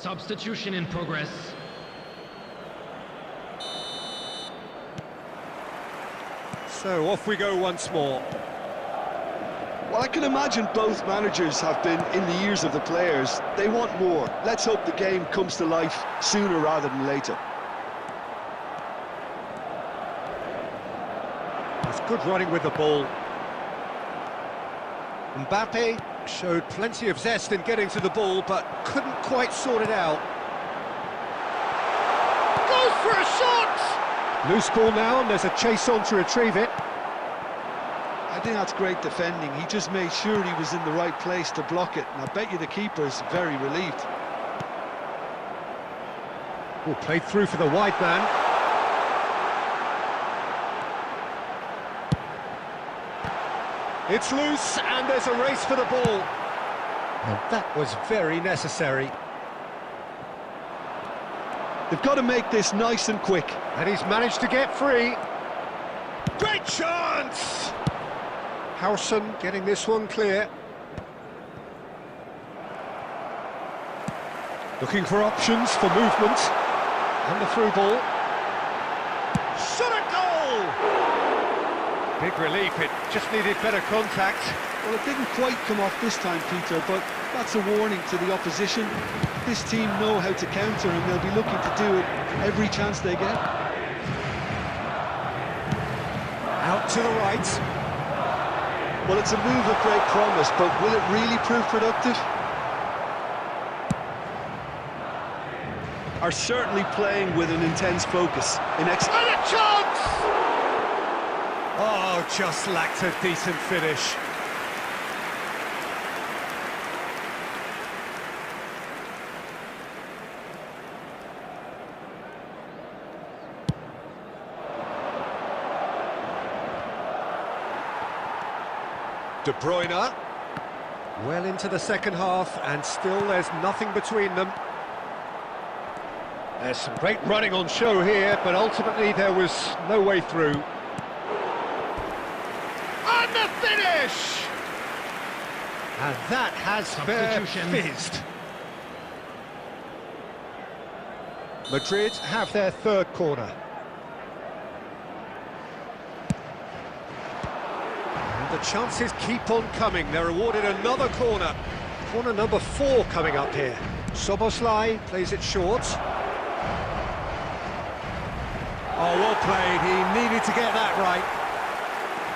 Substitution in progress. So off we go once more. Well, I can imagine both managers have been in the ears of the players. They want more. Let's hope the game comes to life sooner rather than later. It's good running with the ball. Mbappe showed plenty of zest in getting to the ball, but couldn't quite sort it out. Goes for a shot! Loose ball now, and there's a chase on to retrieve it. I think that's great defending. He just made sure he was in the right place to block it, and I bet you the keeper's very relieved. Oh, played through for the wide man. It's loose, and there's a race for the ball. And that was very necessary. They've got to make this nice and quick. And he's managed to get free. Great chance! Howson getting this one clear. Looking for options for movement. And the through ball. Shot a goal! Big relief, it just needed better contact. Well, it didn't quite come off this time, Peter, but that's a warning to the opposition. This team know how to counter, and they'll be looking to do it every chance they get. Out to the right. Well, it's a move of great promise, but will it really prove productive? Are certainly playing with an intense focus. And a chance! Oh, just lacked a decent finish. De Bruyne, well into the second half, and still there's nothing between them. There's some great running on show here, but ultimately there was no way through. And the finish! And that has fizzed. Madrid have their third corner. The chances keep on coming. They're awarded another corner. Corner number 4 coming up here. Szoboszlai plays it short. Oh, well played. He needed to get that right.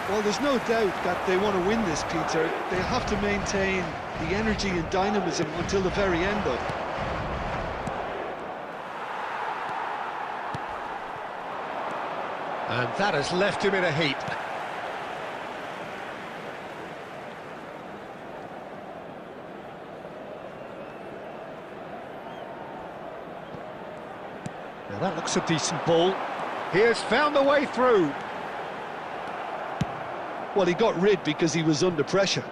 Well, there's no doubt that they want to win this, Peter. They have to maintain the energy and dynamism until the very end, though. And that has left him in a heap. Now that looks a decent ball. He has found the way through. Well, he got rid because he was under pressure.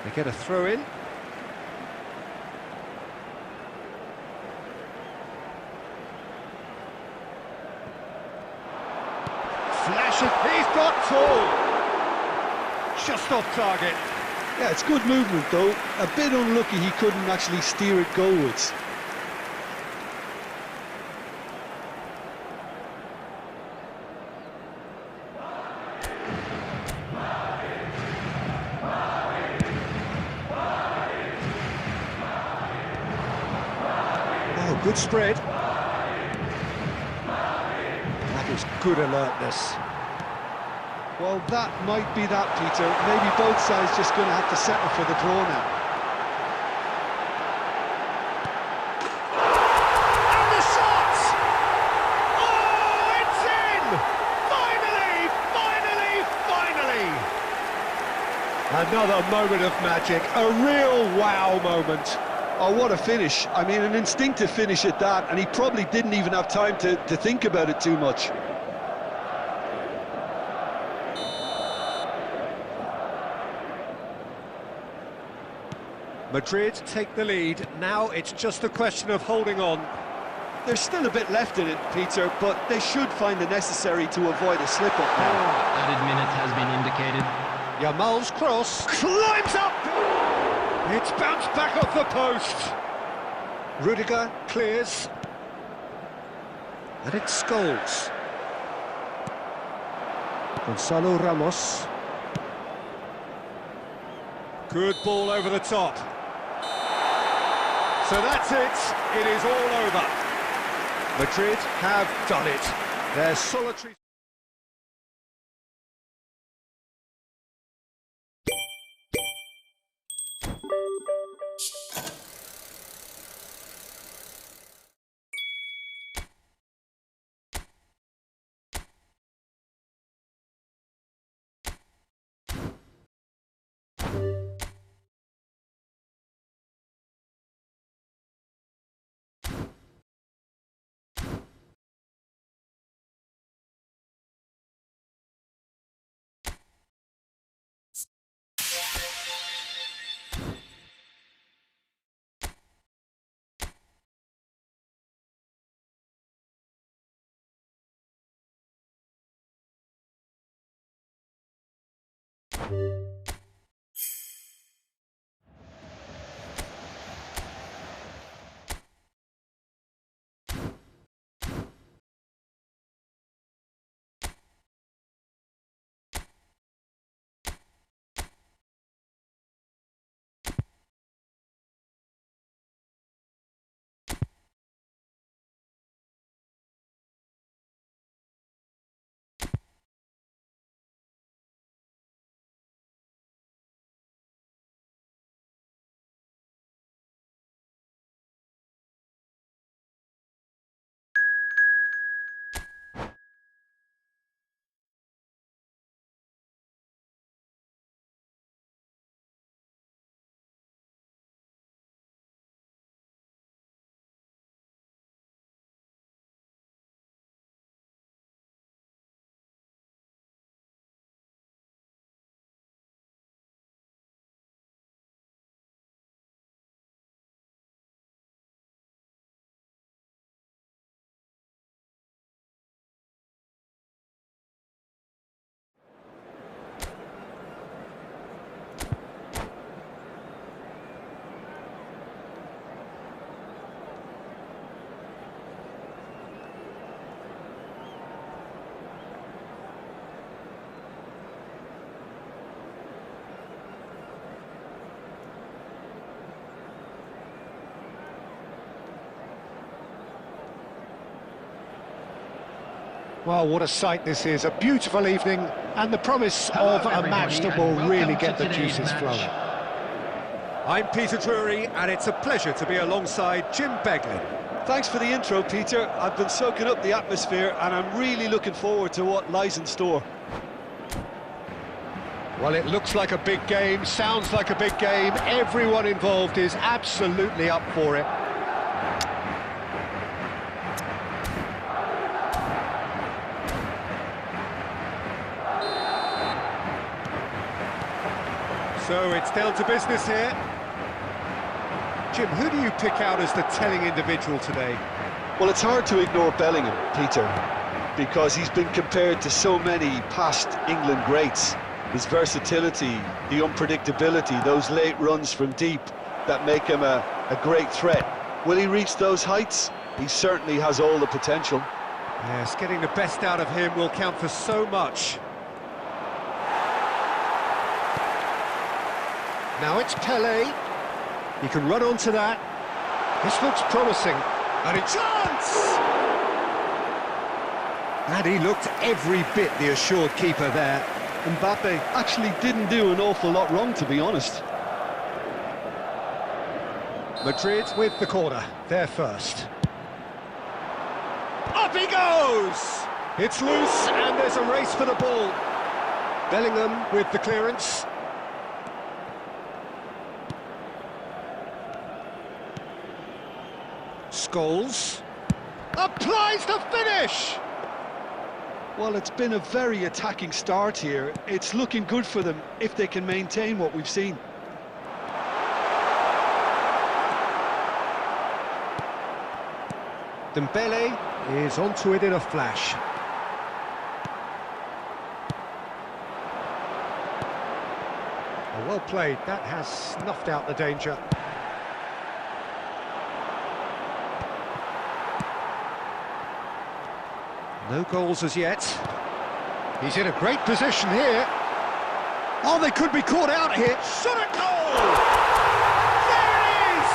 They get a throw in. Flash it, he's got full. Just off target. Yeah, it's good movement though. A bit unlucky he couldn't actually steer it goalwards. Oh, good spread. That is good alertness. Well, that might be that, Peter. Maybe both sides just going to have to settle for the draw now. And the shot! Oh, it's in! Finally, finally, finally! Another moment of magic, a real wow moment. Oh, what a finish. I mean, an instinctive finish at that, and he probably didn't even have time to think about it too much. Madrid take the lead. Now it's just a question of holding on. There's still a bit left in it, Peter, but they should find the necessary to avoid a slip-up now. Added minute has been indicated. Yamal's cross climbs up. It's bounced back off the post. Rudiger clears. And it's Scholes. Gonzalo Ramos. Good ball over the top. So that's it. It is all over. Madrid have done it. Their solitary... Well, what a sight this is. A beautiful evening and the promise of a match that will really get the juices flowing. I'm Peter Drury and it's a pleasure to be alongside Jim Beglin. Thanks for the intro, Peter. I've been soaking up the atmosphere and I'm really looking forward to what lies in store. Well, it looks like a big game, sounds like a big game. Everyone involved is absolutely up for it. So it's down to business here. Jim, who do you pick out as the telling individual today? Well, it's hard to ignore Bellingham, Peter, because he's been compared to so many past England greats. His versatility, the unpredictability, those late runs from deep that make him a great threat. Will he reach those heights? He certainly has all the potential. Yes, getting the best out of him will count for so much. Now it's Pelé. He can run onto that. This looks promising. And a chance! And he looked every bit the assured keeper there. Mbappe actually didn't do an awful lot wrong, to be honest. Madrid with the corner. They're first. Up he goes! It's loose and there's a race for the ball. Bellingham with the clearance. Scholes applies the finish. Well, it's been a very attacking start here. It's looking good for them if they can maintain what we've seen. Dembele is onto it in a flash. Well played, that has snuffed out the danger. No goals as yet. He's in a great position here. Oh, they could be caught out here. Shot at goal! There it is!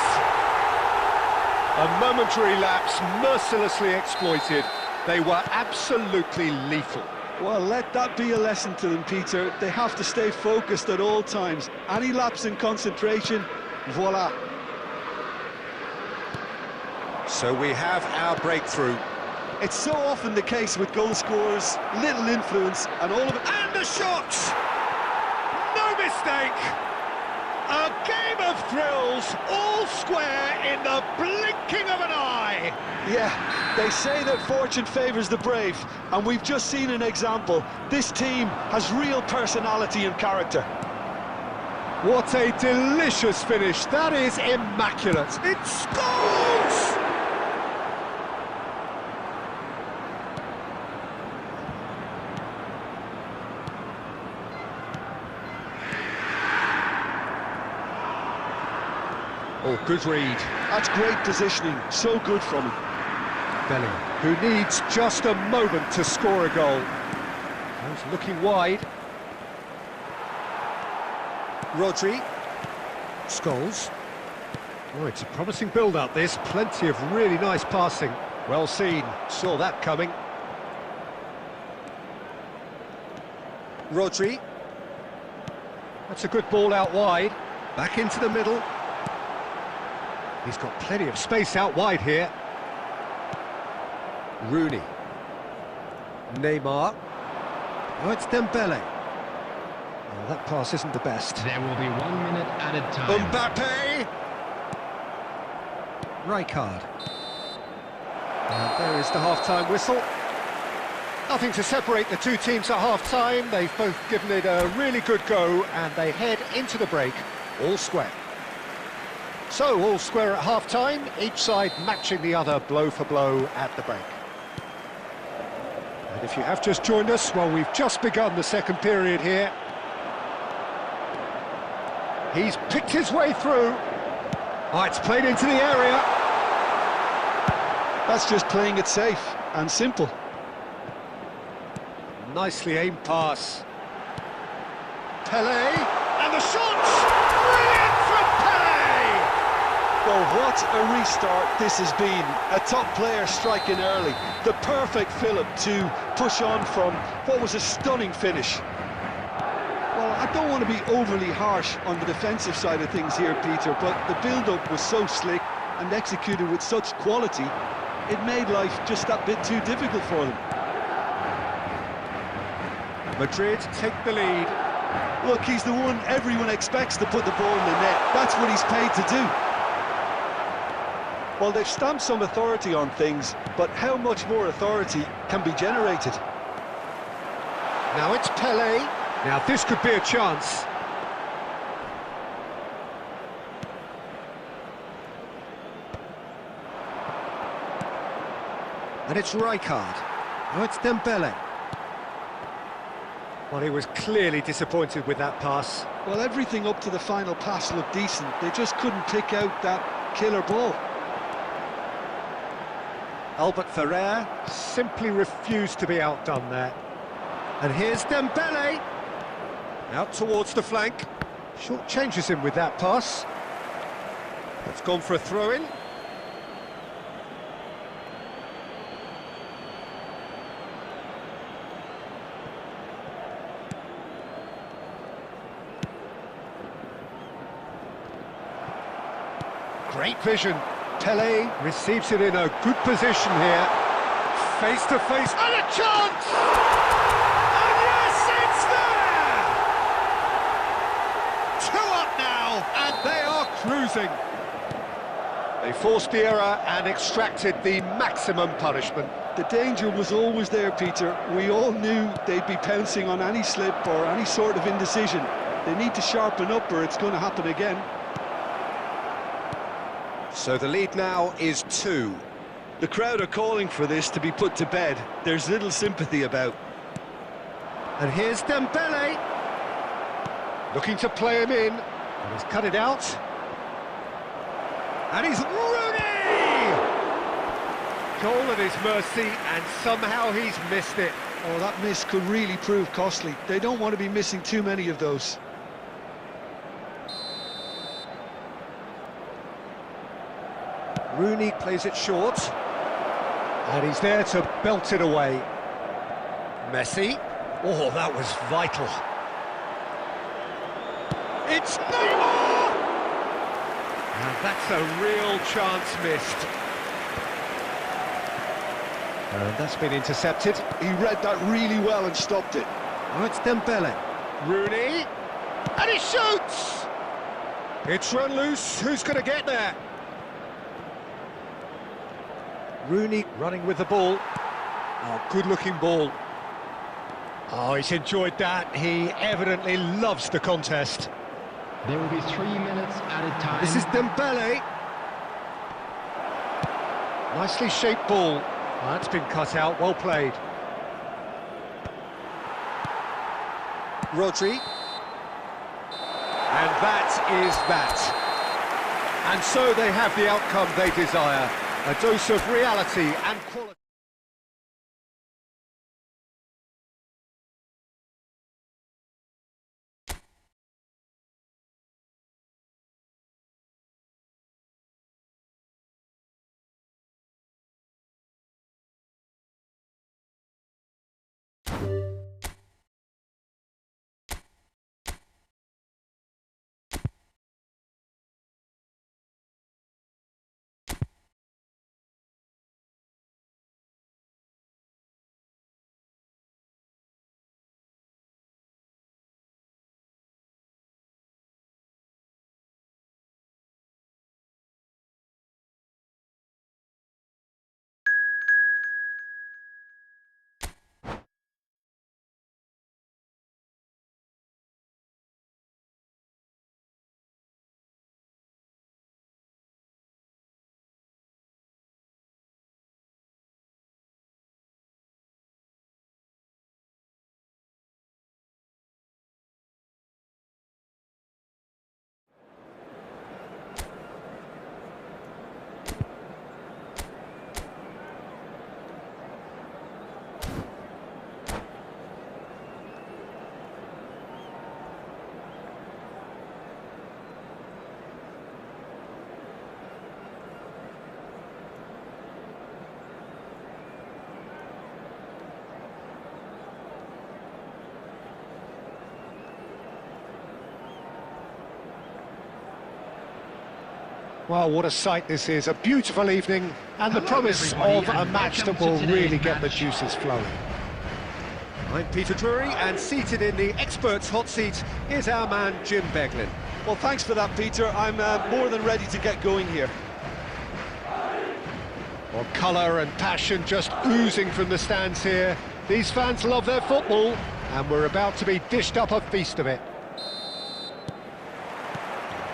A momentary lapse, mercilessly exploited. They were absolutely lethal. Well, let that be a lesson to them, Peter. They have to stay focused at all times. Any lapse in concentration, voila. So we have our breakthrough. It's so often the case with goal scorers, little influence, and all of it. And the shot! No mistake! A game of thrills, all square in the blinking of an eye! Yeah, they say that fortune favours the brave, and we've just seen an example. This team has real personality and character. What a delicious finish. That is immaculate. It scores! Oh, good read. That's great positioning, so good from him. Bellingham, who needs just a moment to score a goal. He's looking wide. Rodri. Scholes. Oh, it's a promising build-up, this. Plenty of really nice passing. Well seen. Saw that coming. Rodri. That's a good ball out wide. Back into the middle. He's got plenty of space out wide here. Rooney. Neymar. Oh, it's Dembele. Oh, that pass isn't the best. There will be 1 minute added time. Mbappe! Rijkaard. And there is the half-time whistle. Nothing to separate the two teams at half-time. They've both given it a really good go, and they head into the break all square. So, all square at half-time, each side matching the other blow for blow at the break. And if you have just joined us, well, we've just begun the second period here. He's picked his way through. Oh, it's played into the area. That's just playing it safe and simple. Nicely aimed pass. Pelé, and the shot! Brilliant from Pelé! Well, what a restart this has been. A top player striking early. The perfect fillip to push on from what was a stunning finish. Well, I don't want to be overly harsh on the defensive side of things here, Peter, but the build-up was so slick and executed with such quality, it made life just that bit too difficult for them. Madrid take the lead. Look, he's the one everyone expects to put the ball in the net. That's what he's paid to do. Well, they've stamped some authority on things, but how much more authority can be generated? Now it's Pelé. Now this could be a chance. And it's Rijkaard. Now it's Dembele. Well, he was clearly disappointed with that pass. Well, everything up to the final pass looked decent. They just couldn't pick out that killer ball. Albert Ferrer simply refused to be outdone there. And here's Dembele. Out towards the flank. Short changes him with that pass. That's gone for a throw-in. Great vision. Pelé receives it in a good position here. Face to face, and a chance! And yes, it's there! 2 up now, and they are cruising. They forced the error and extracted the maximum punishment. The danger was always there, Peter. We all knew they'd be pouncing on any slip or any sort of indecision. They need to sharpen up or it's going to happen again. So the lead now is 2. The crowd are calling for this to be put to bed. There's little sympathy about. And here's Dembele. Looking to play him in. And he's cut it out. And he's Rooney! Goal at his mercy, and somehow he's missed it. Oh, that miss could really prove costly. They don't want to be missing too many of those. Rooney plays it short. And he's there to belt it away. Messi. Oh, that was vital. It's Neymar! And that's a real chance missed. And that's been intercepted. He read that really well and stopped it. Oh, it's Dembele. Rooney. And he shoots! It's run loose. Who's going to get there? Rooney running with the ball. Oh, good-looking ball. Oh, he's enjoyed that. He evidently loves the contest. There will be 3 minutes added time. This is Dembele. Nicely shaped ball. Oh, that's been cut out. Well played. Rodri. And that is that. And so they have the outcome they desire. A dose of reality and quality. Well, what a sight this is. A beautiful evening and the promise of a match that will really get the juices flowing. I'm Peter Drury, and seated in the experts' hot seat is our man Jim Beglin. Well, thanks for that, Peter. I'm more than ready to get going here. Well, colour and passion just oozing from the stands here. These fans love their football, and we're about to be dished up a feast of it.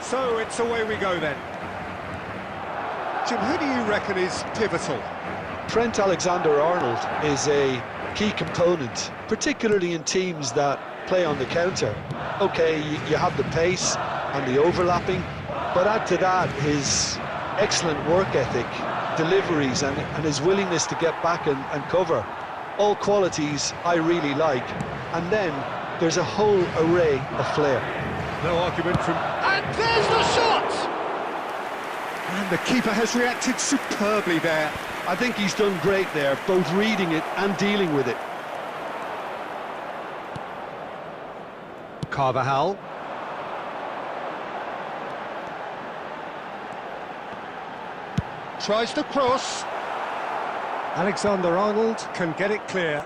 So it's away we go then. Jim, who do you reckon is pivotal? Trent Alexander-Arnold is a key component, particularly in teams that play on the counter. Okay, you have the pace and the overlapping, but add to that his excellent work ethic, deliveries and his willingness to get back and cover. All qualities I really like. And then there's a whole array of flair. No argument from... And there's the shot! And the keeper has reacted superbly there. I think he's done great there, both reading it and dealing with it. Carvajal. Tries to cross. Alexander-Arnold can get it clear.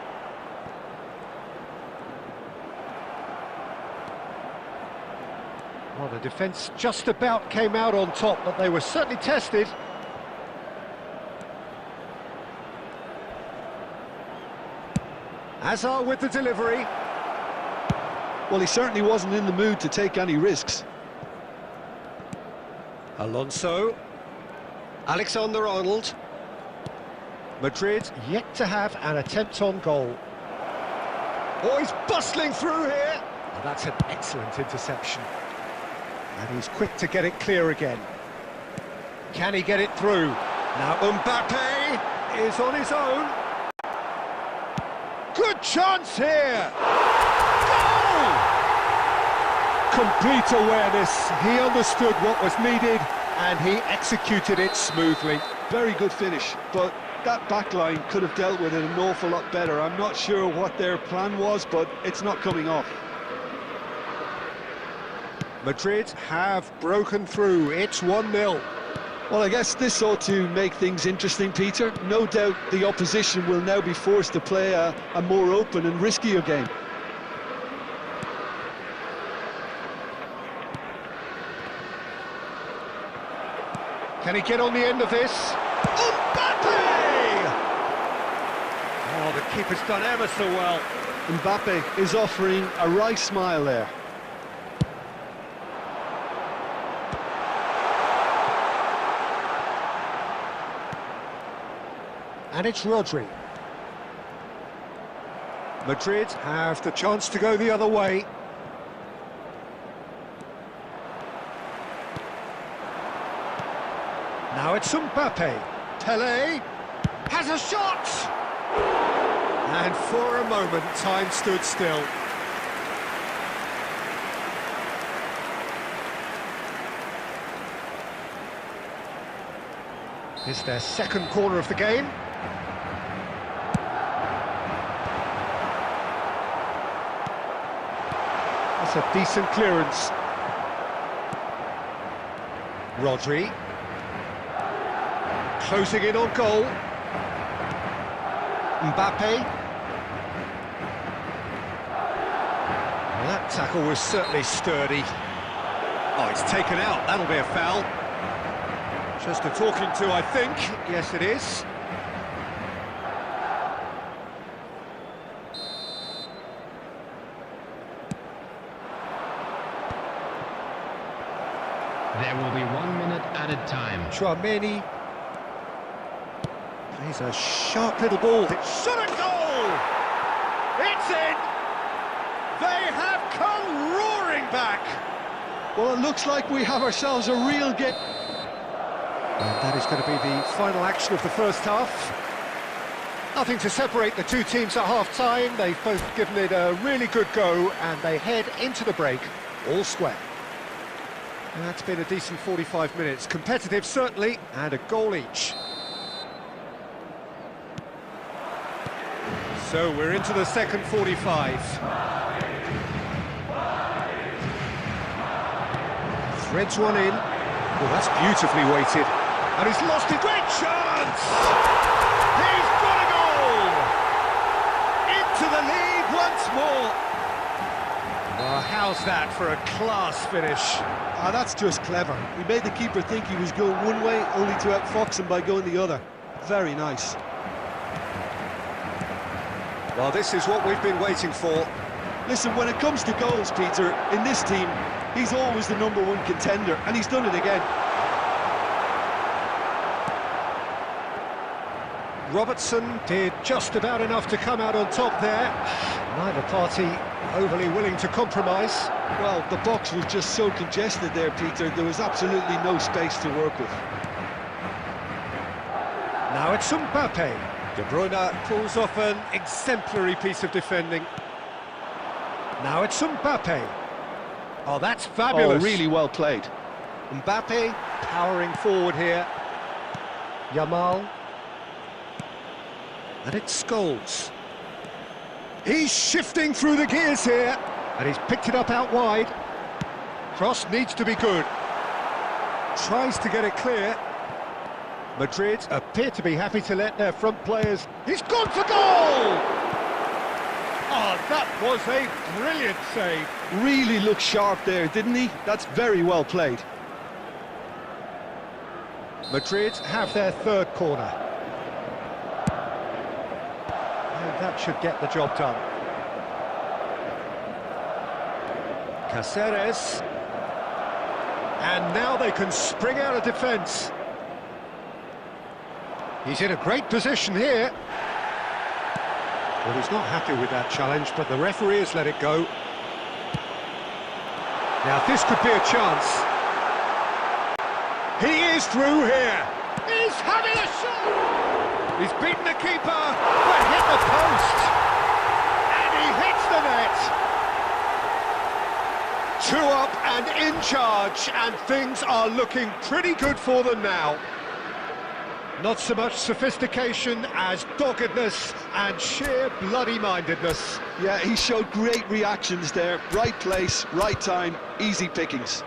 Well, the defence just about came out on top, but they were certainly tested. Hazard with the delivery. Well, he certainly wasn't in the mood to take any risks. Alonso. Alexander-Arnold. Madrid yet to have an attempt on goal. Oh, he's bustling through here. Oh, that's an excellent interception. And he's quick to get it clear again. Can he get it through? Now Mbappe, is on his own. Good chance here! Goal! Complete awareness. He understood what was needed and he executed it smoothly. Very good finish, but that back line could have dealt with it an awful lot better. I'm not sure what their plan was, but it's not coming off. Madrid have broken through. It's 1-0. Well, I guess this ought to make things interesting, Peter. No doubt the opposition will now be forced to play a more open and riskier game. Can he get on the end of this? Mbappe! Oh, the keeper's done ever so well. Mbappe is offering a wry smile there. And it's Rodri. Madrid have the chance to go the other way. Now it's Mbappe. Tele has a shot! And for a moment, time stood still. It's their second corner of the game. That's a decent clearance. Rodri. Closing in on goal. Mbappe. Well, that tackle was certainly sturdy. Oh, it's taken out. That'll be a foul. Just a talking to, I think. Yes, it is. There will be 1 minute added time. Chouameni plays a sharp little ball. It's shot at goal! It's in! They have come roaring back! Well, it looks like we have ourselves a real game. And that is going to be the final action of the first half. Nothing to separate the two teams at half-time. They've both given it a really good go, and they head into the break all square. And that's been a decent 45 minutes. Competitive, certainly, and a goal each. So we're into the second 45. Threads one in. Well, that's beautifully weighted. And he's lost it. Great chance! He's got a goal! Into the lead once more. Well, how's that for a class finish? Ah, that's just clever. He made the keeper think he was going one way, only to outfox him by going the other. Very nice. Well, this is what we've been waiting for. Listen, when it comes to goals, Peter, in this team, he's always the #1 contender, and he's done it again. Robertson did just about enough to come out on top there. Neither party overly willing to compromise. Well, the box was just so congested there, Peter. There was absolutely no space to work with. Now it's Mbappe. De Bruyne pulls off an exemplary piece of defending. Now it's Mbappe. Oh, that's fabulous. Oh, really well played. Mbappe powering forward here. Yamal. And it's Scholes. He's shifting through the gears here. And he's picked it up out wide. Cross needs to be good. Tries to get it clear. Madrid appear to be happy to let their front players... He's gone for goal! Oh, that was a brilliant save. Really looked sharp there, didn't he? That's very well played. Madrid have their third corner. And that should get the job done. Cáceres. And now they can spring out of defence. He's in a great position here. Well, he's not happy with that challenge, but the referee has let it go. Now, this could be a chance. He is through here. He's having a shot! He's beaten the keeper, but hit the post. And he hits the net. 2 up and in charge, and things are looking pretty good for them now. Not so much sophistication as doggedness and sheer bloody-mindedness. Yeah, he showed great reactions there. Right place, right time, easy pickings.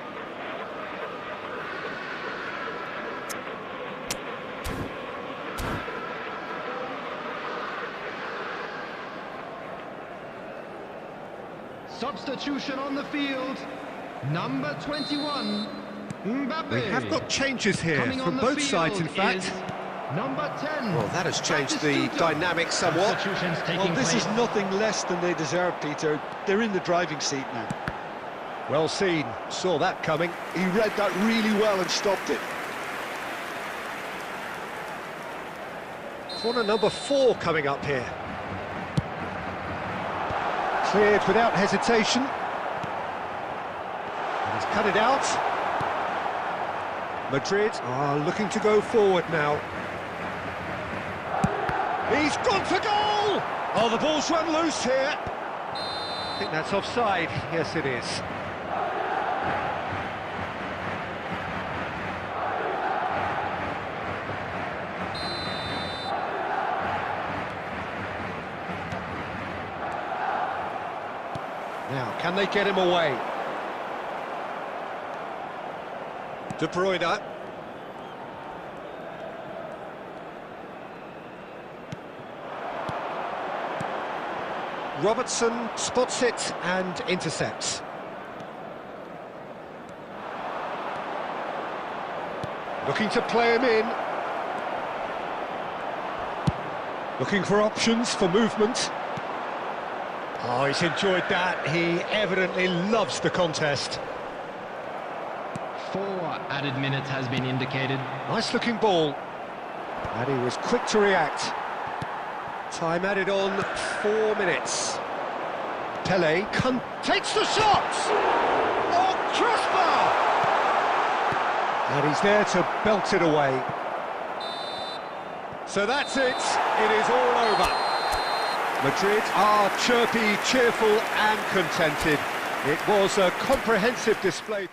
Substitution on the field. Number 21, Mbappe. We have got changes here Coming from on the both field sides, in fact. is number 10. Well, that has changed the dynamic somewhat. Substitutions taking Well, this place. is nothing less than they deserve, Peter. They're in the driving seat now. Well seen, saw that coming. He read that really well and stopped it. Corner number 4 coming up here. Cleared without hesitation. And he's cut it out. Madrid are looking to go forward now. He's gone for goal! Oh, the ball's run loose here. I think that's offside. Yes, it is. Now, can they get him away? De Bruyne. Robertson spots it and intercepts. Looking to play him in. Looking for options for movement. Oh, he's enjoyed that. He evidently loves the contest. 4 added minutes has been indicated. Nice looking ball. And he was quick to react. Time added on 4 minutes. Pele takes the shot! Oh, crossbar! And he's there to belt it away. So that's it. It is all over. Madrid are chirpy, cheerful and contented. It was a comprehensive display.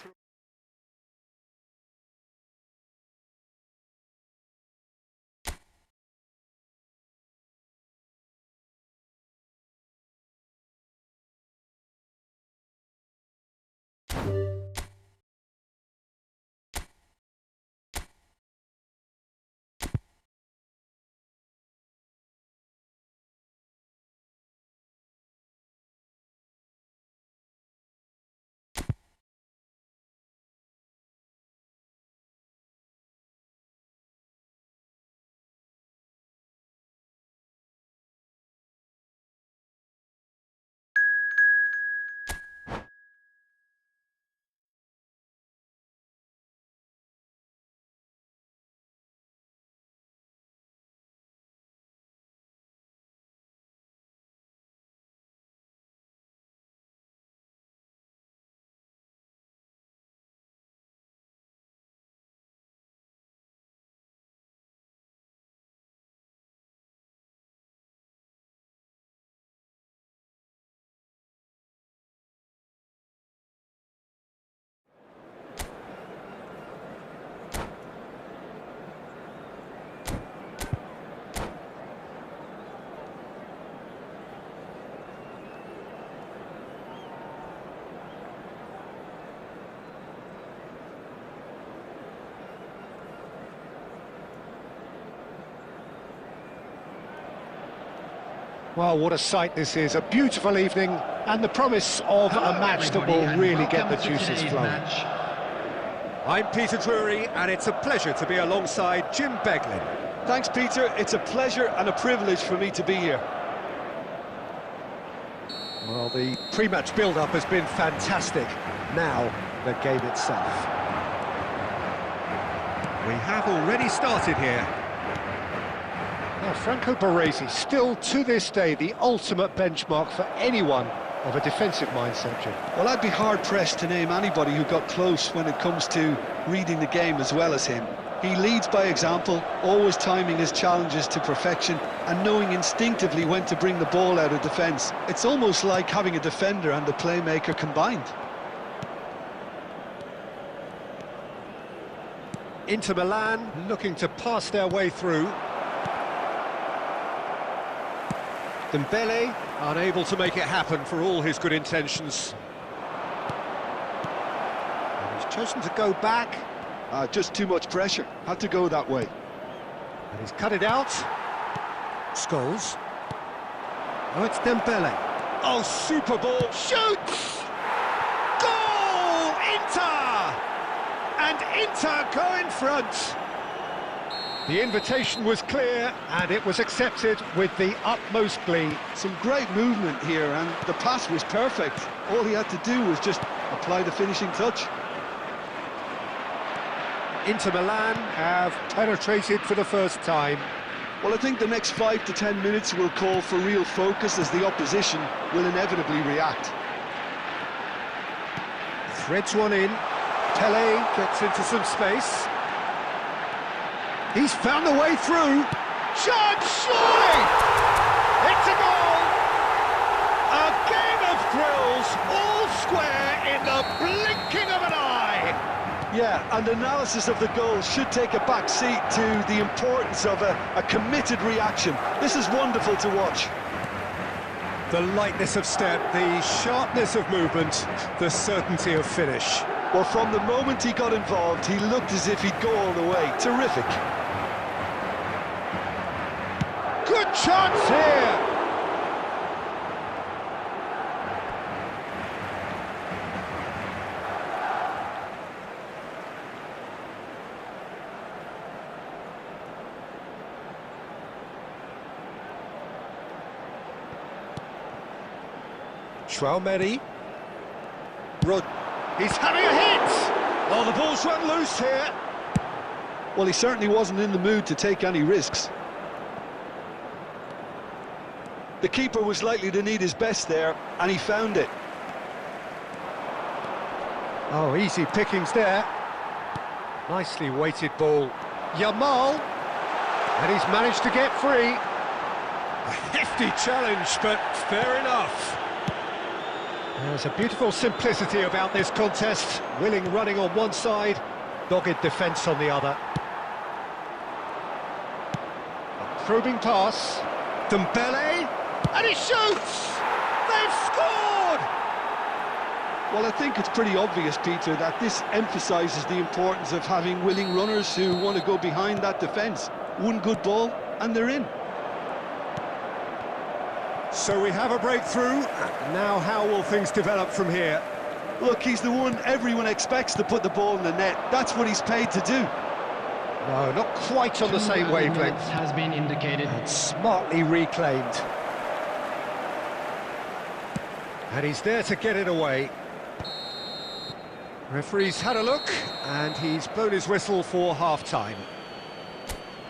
Well, what a sight this is. A beautiful evening and the promise of a match that will really get the juices flowing. I'm Peter Drury and it's a pleasure to be alongside Jim Beglin. Thanks, Peter. It's a pleasure and a privilege for me to be here. Well, the pre-match build-up has been fantastic. Now, the game itself. We have already started here. Now, Franco Baresi, still to this day the ultimate benchmark for anyone of a defensive mindset, Jim. Well, I'd be hard-pressed to name anybody who got close when it comes to reading the game as well as him. He leads by example, always timing his challenges to perfection and knowing instinctively when to bring the ball out of defence. It's almost like having a defender and a playmaker combined. Inter Milan looking to pass their way through. Dembele unable to make it happen for all his good intentions. And he's chosen to go back. Just too much pressure. Had to go that way. And he's cut it out. Scholes. Oh, it's Dembele. Oh, super ball. Shoots! Goal! Inter! And Inter go in front. The invitation was clear, and it was accepted with the utmost glee. Some great movement here, and the pass was perfect. All he had to do was just apply the finishing touch. Inter Milan have penetrated for the first time. Well, I think the next 5 to 10 minutes will call for real focus as the opposition will inevitably react. Threads one in. Pele gets into some space. He's found the way through. Chance, surely! It's a goal! A game of thrills, all square in the blinking of an eye. Yeah, and analysis of the goal should take a back seat to the importance of a committed reaction. This is wonderful to watch. The lightness of step, the sharpness of movement, the certainty of finish. Well, from the moment he got involved, he looked as if he'd go all the way. Terrific. Good chance here! Traumeri. He's having a hit! Oh, the ball's run loose here. Well, he certainly wasn't in the mood to take any risks. The keeper was likely to need his best there, and he found it. Oh, easy pickings there. Nicely weighted ball. Yamal. And he's managed to get free. A hefty challenge, but fair enough. There's a beautiful simplicity about this contest. Willing running on one side, dogged defence on the other. A probing pass. Dembele, and he shoots! They've scored! Well, I think it's pretty obvious, Peter, that this emphasises the importance of having willing runners who want to go behind that defence. One good ball, and they're in. So we have a breakthrough. Now how will things develop from here? Look, he's the one everyone expects to put the ball in the net. That's what he's paid to do. No, not quite on the same wavelength. Has been indicated. And smartly reclaimed. And he's there to get it away. Referee's had a look, and he's blown his whistle for half-time.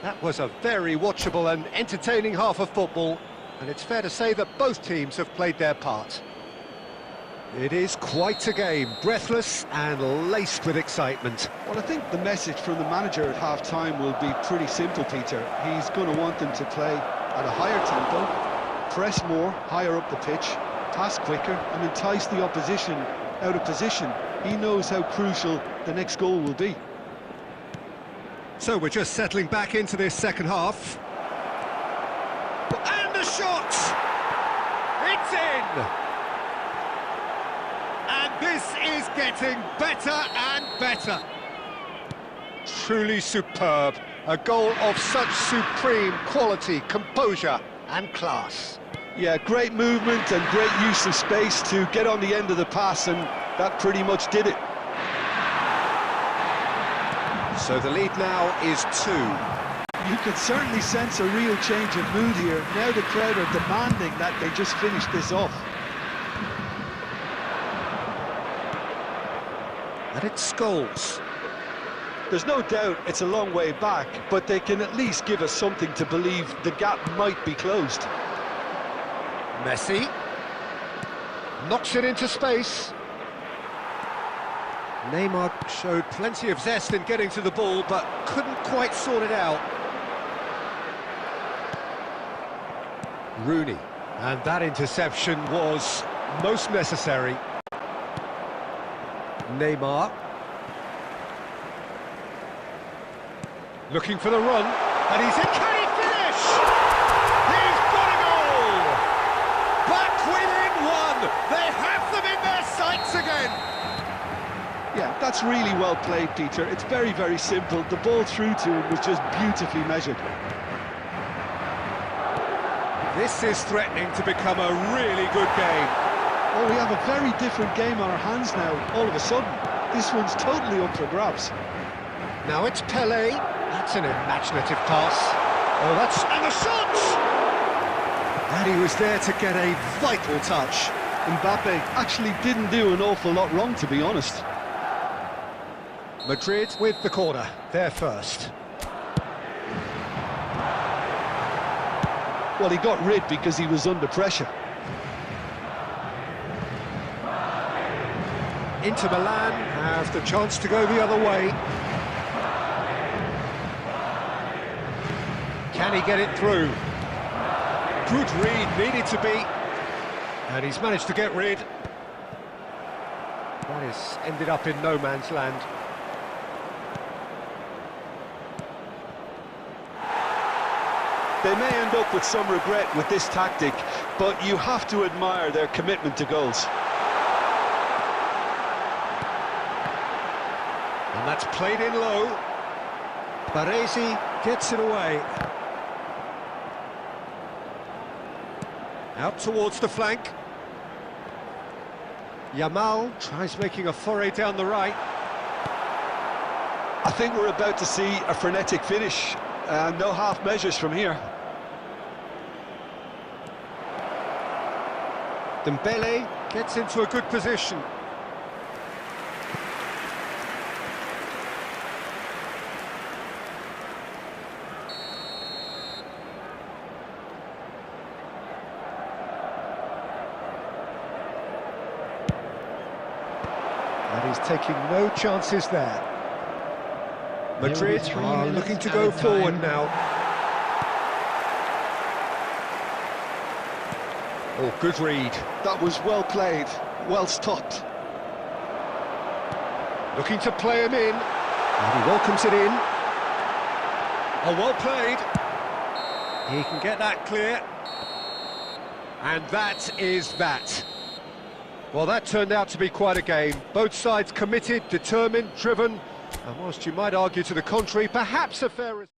That was a very watchable and entertaining half of football. And it's fair to say that both teams have played their part. It is quite a game, breathless and laced with excitement. Well, I think the message from the manager at half-time will be pretty simple, Peter. He's going to want them to play at a higher tempo, press more, higher up the pitch, pass quicker, and entice the opposition out of position. He knows how crucial the next goal will be. So we're just settling back into this second half. And the shot! It's in! And this is getting better and better. Truly superb. A goal of such supreme quality, composure and class. Yeah, great movement and great use of space to get on the end of the pass, and that pretty much did it. So the lead now is 2. You could certainly sense a real change of mood here. Now the crowd are demanding that they just finish this off. And it's Scholes. There's no doubt it's a long way back, but they can at least give us something to believe the gap might be closed. Messi knocks it into space. Neymar showed plenty of zest in getting to the ball, but couldn't quite sort it out. Rooney, and that interception was most necessary. Neymar. Looking for the run, and he's in. Can he finish? He's got a goal! Back within one! They have them in their sights again! Yeah, that's really well played, Peter. It's very, very simple. The ball through to him was just beautifully measured. This is threatening to become a really good game. Oh, we have a very different game on our hands now, all of a sudden. This one's totally up for grabs. Now it's Pelé. That's an imaginative pass. Oh, that's... and the shot! And he was there to get a vital touch. Mbappe actually didn't do an awful lot wrong, to be honest. Madrid with the corner. They're first. Well, he got rid because he was under pressure. Inter Milan have the chance to go the other way. Can he get it through? Good read, needed to be. And he's managed to get rid. That has ended up in no man's land. They may end up with some regret with this tactic, but you have to admire their commitment to goals. And that's played in low. Baresi gets it away. Out towards the flank. Yamal tries making a foray down the right. I think we're about to see a frenetic finish. No half measures from here. Dembele gets into a good position. And he's taking no chances there. Madrid are looking to go forward now. Oh, good read. That was well played, well stopped. Looking to play him in. And he welcomes it in. Oh, well played. He can get that clear. And that is that. Well, that turned out to be quite a game. Both sides committed, determined, driven. And whilst you might argue to the contrary, perhaps a fair result.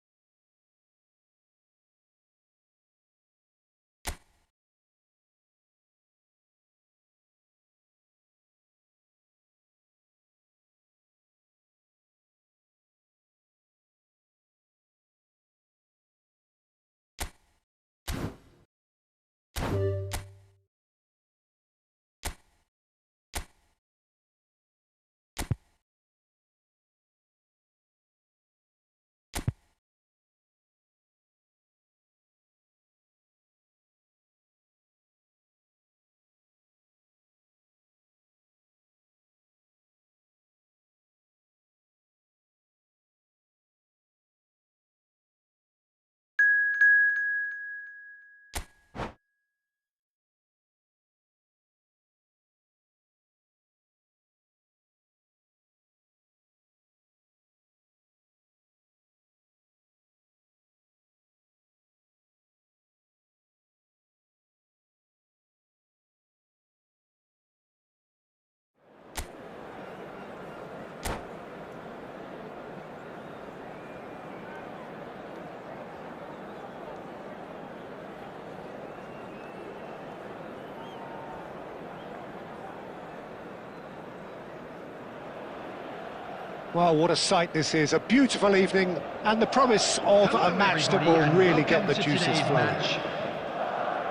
Well, what a sight this is. A beautiful evening and the promise of a match that will really get the juices flowing.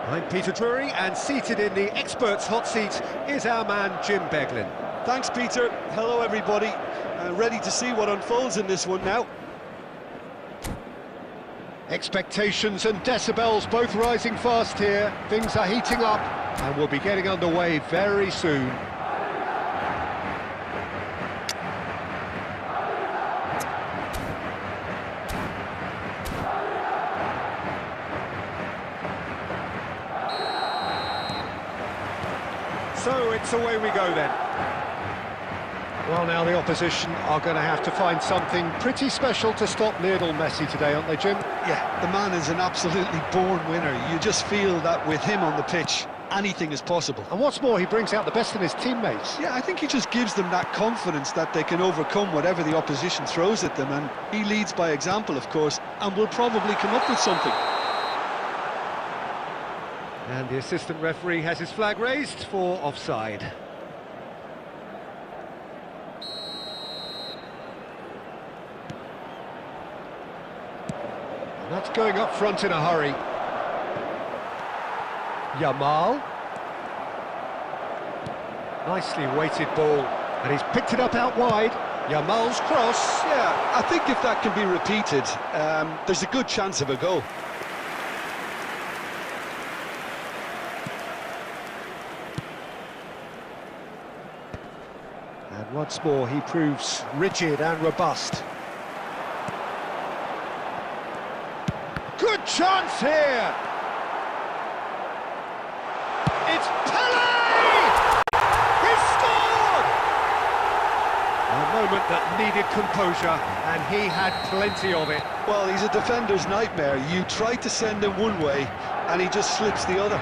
I'm Peter Drury, and seated in the experts' hot seat is our man Jim Beglin. Thanks, Peter. Hello, everybody. Ready to see what unfolds in this one now. Expectations and decibels both rising fast here. Things are heating up and we'll be getting underway very soon. minutes, away we go then. Well, now the opposition are going to have to find something pretty special to stop Lionel Messi today, aren't they, Jim? Yeah, the man is an absolutely born winner. You just feel that with him on the pitch, anything is possible. And what's more, he brings out the best in his teammates. Yeah, I think he just gives them that confidence that they can overcome whatever the opposition throws at them, and he leads by example, of course, and will probably come up with something. And the assistant referee has his flag raised for offside. And that's going up front in a hurry. Yamal. Nicely weighted ball, and he's picked it up out wide. Yamal's cross. Yeah, I think if that can be repeated, there's a good chance of a goal. And once more he proves rigid and robust. Good chance here! It's Pele! He scored! A moment that needed composure, and he had plenty of it. Well, he's a defender's nightmare. You try to send him one way, and he just slips the other.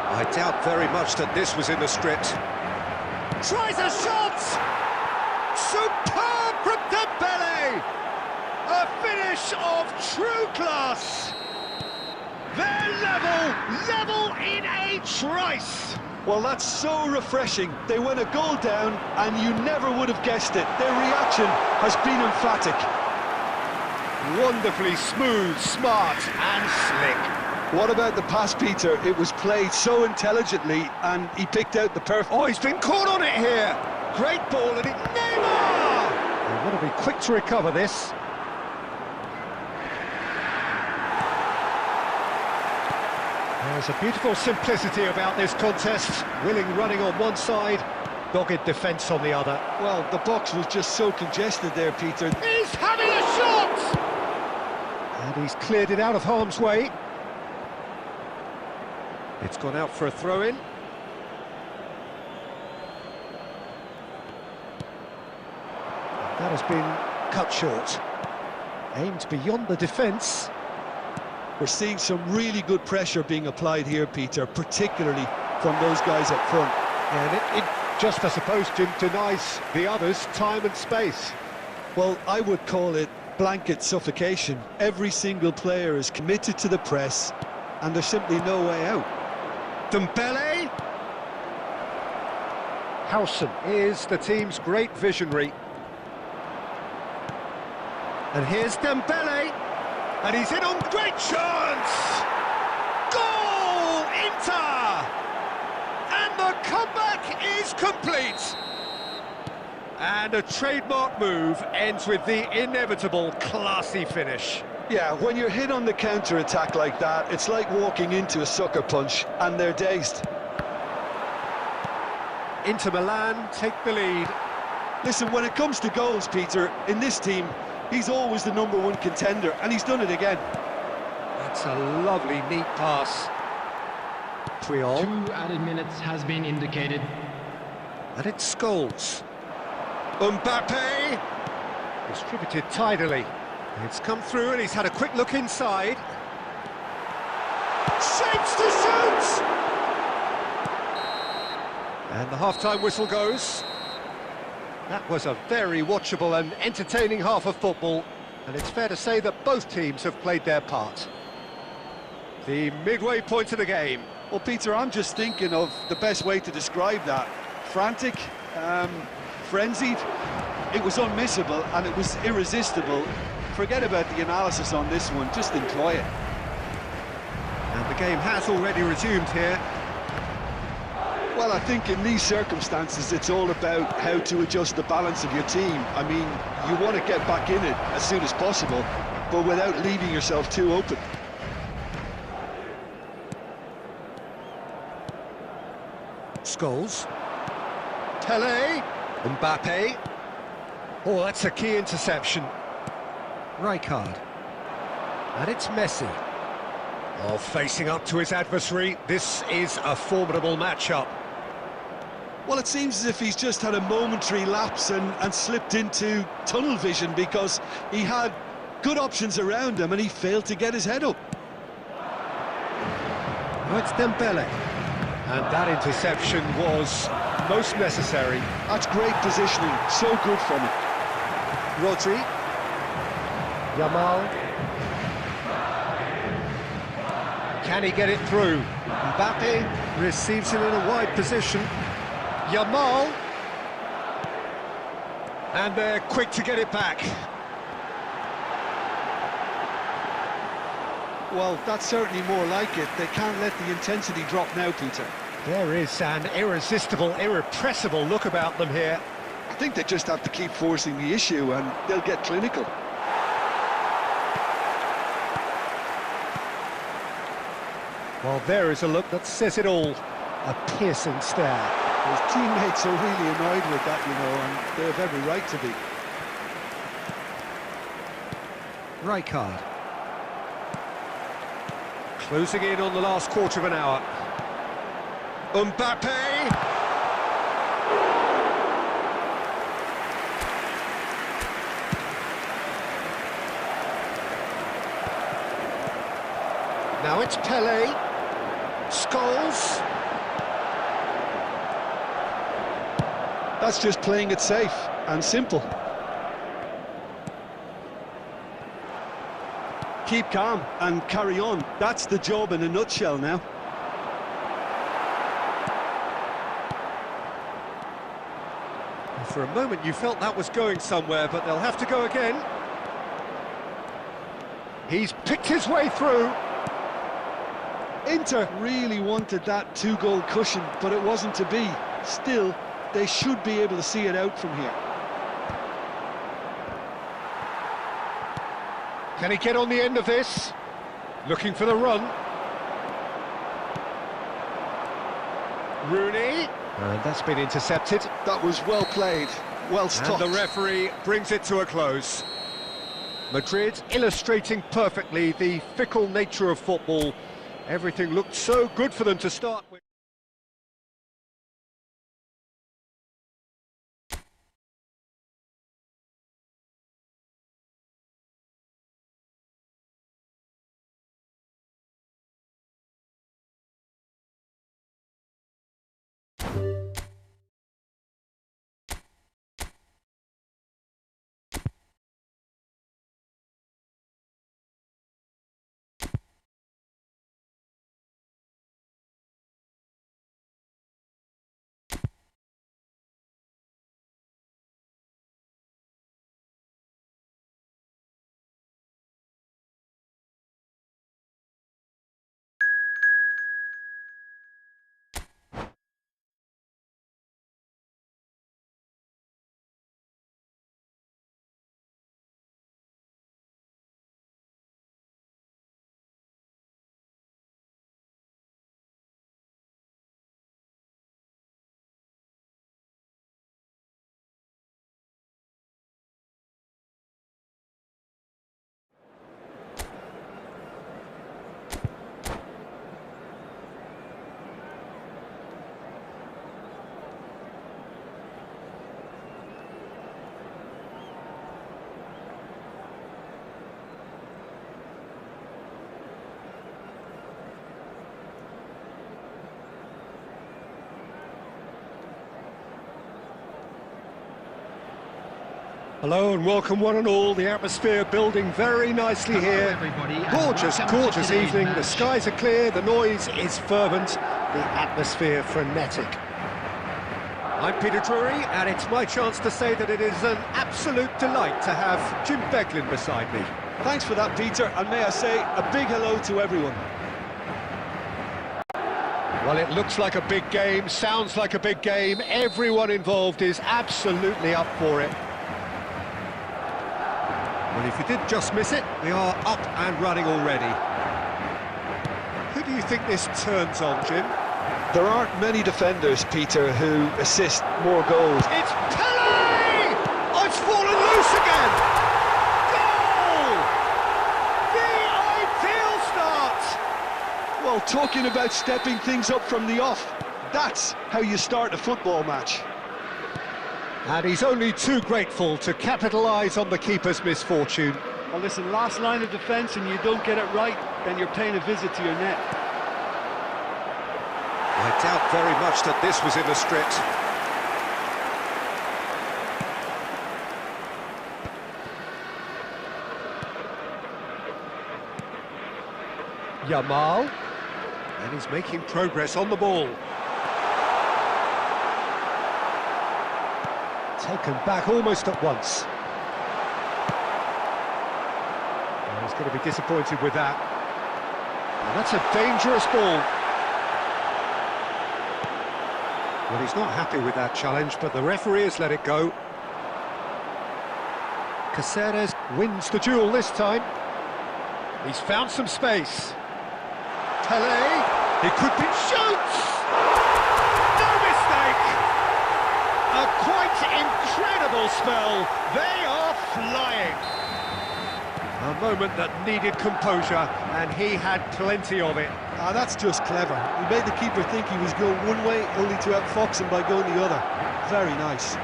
I doubt very much that this was in the script. Tries a shot! Superb from Dembele! A finish of true class! They're level in a trice! Well, that's so refreshing. They went a goal down, and you never would have guessed it. Their reaction has been emphatic. Wonderfully smooth, smart and slick. What about the pass, Peter? It was played so intelligently, and he picked out the perfect... Oh, he's been caught on it here! Great ball, and Neymar! They want to be quick to recover this. There's a beautiful simplicity about this contest. Willing running on one side, dogged defence on the other. Well, the box was just so congested there, Peter. He's having a shot! And he's cleared it out of harm's way. It's gone out for a throw-in. That has been cut short. Aimed beyond the defence. We're seeing some really good pressure being applied here, Peter, particularly from those guys up front. And it just, I suppose, Jim, denies the others time and space. Well, I would call it blanket suffocation. Every single player is committed to the press, and there's simply no way out. Dembele! Howson is the team's great visionary. And here's Dembele! And he's in on great chance! Goal! Inter! And the comeback is complete! And a trademark move ends with the inevitable classy finish. Yeah, when you're hit on the counter-attack like that, it's like walking into a sucker punch, and they're dazed. Inter Milan take the lead. Listen, when it comes to goals, Peter, in this team, he's always the #1 contender, and he's done it again. That's a lovely, neat pass. Puyol. 2 added minutes has been indicated. And it's Scholes. Mbappe! Distributed tidily. It's come through and he's had a quick look inside. Shapes to shoot! And the half-time whistle goes. That was a very watchable and entertaining half of football, and it's fair to say that both teams have played their part. The midway point of the game. Well, Peter, I'm just thinking of the best way to describe that. Frantic, frenzied. It was unmissable and it was irresistible. Forget about the analysis on this one, just enjoy it. And the game has already resumed here. Well, I think in these circumstances, it's all about how to adjust the balance of your team. I mean, you want to get back in it as soon as possible, but without leaving yourself too open. Scholes. Pele. Mbappe. Oh, that's a key interception. Rijkaard. And it's Messi. Oh, facing up to his adversary, this is a formidable matchup. Well, it seems as if he's just had a momentary lapse and slipped into tunnel vision, because he had good options around him and he failed to get his head up. Oh, it's Dembele. And that interception was most necessary. That's great positioning, so good from him. Rodri. Yamal. Can he get it through? Mbappe receives him in a wide position. Yamal. And they're quick to get it back. Well, that's certainly more like it. They can't let the intensity drop now, Peter. There is an irresistible, irrepressible look about them here. I think they just have to keep forcing the issue and they'll get clinical. Well, there is a look that says it all. A piercing stare. His teammates are really annoyed with that, you know, and they have every right to be. Right card. Closing in on the last quarter of an hour. Mbappe! Now it's Pele. Scholes. That's just playing it safe and simple. Keep calm and carry on. That's the job in a nutshell now. For a moment you felt that was going somewhere, but they'll have to go again. He's picked his way through. Inter really wanted that two-goal cushion, but it wasn't to be. Still, they should be able to see it out from here. Can he get on the end of this? Looking for the run. Rooney. And that's been intercepted. That was well played, well stopped. And the referee brings it to a close. Madrid illustrating perfectly the fickle nature of football. Everything looked so good for them to start with. Hello and welcome one and all. The atmosphere building very nicely here. Gorgeous, gorgeous evening. The skies are clear, the noise is fervent, the atmosphere frenetic. I'm Peter Drury, and it's my chance to say that it is an absolute delight to have Jim Beglin beside me. Thanks for that, Peter, and may I say a big hello to everyone. Well, it looks like a big game, sounds like a big game. Everyone involved is absolutely up for it. Well, if you did just miss it, we are up and running already. Who do you think this turns on, Jim? There aren't many defenders, Peter, who assist more goals. It's Pele! Oh, it's fallen loose again! Goal! The ideal start! Well, talking about stepping things up from the off, that's how you start a football match. And he's only too grateful to capitalise on the keeper's misfortune. Well, listen, last line of defence and you don't get it right, then you're paying a visit to your net. I doubt very much that this was in the script. Yamal, and he's making progress on the ball. Taken back almost at once. Oh, he's going to be disappointed with that. And that's a dangerous ball. Well, he's not happy with that challenge, but the referee has let it go. Caceres wins the duel this time. He's found some space. Pelé, he could be shoots! No mistake! A quite incredible spell. They are flying. A moment that needed composure, and he had plenty of it. Ah, that's just clever. He made the keeper think he was going one way, only to outfox him by going the other. Very nice.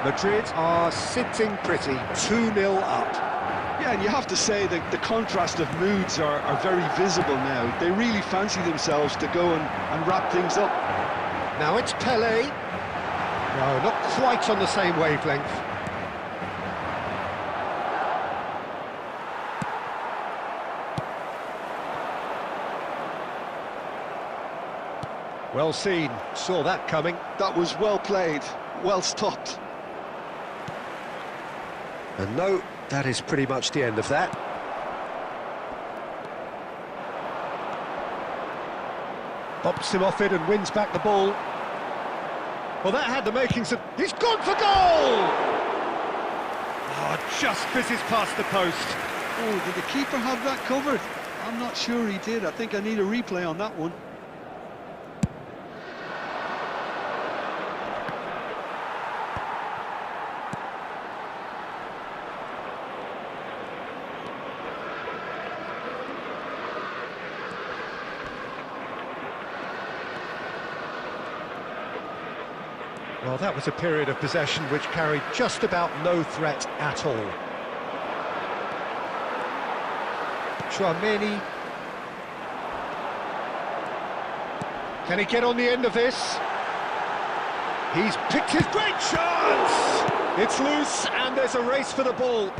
Madrid are sitting pretty, 2-0 up. Yeah, and you have to say that the contrast of moods are very visible now. They really fancy themselves to go and wrap things up. Now it's Pelé. No, not quite on the same wavelength. Well seen, saw that coming. That was well played, well stopped. And no, that is pretty much the end of that. Bops him off it and wins back the ball. Well, that had the makings of... He's gone for goal! Oh, just fizzes past the post. Oh, did the keeper have that covered? I'm not sure he did. I think I need a replay on that one. Well, that was a period of possession which carried just about no threat at all. Chouameni. Can he get on the end of this? He's picked his great chance! It's loose and there's a race for the ball.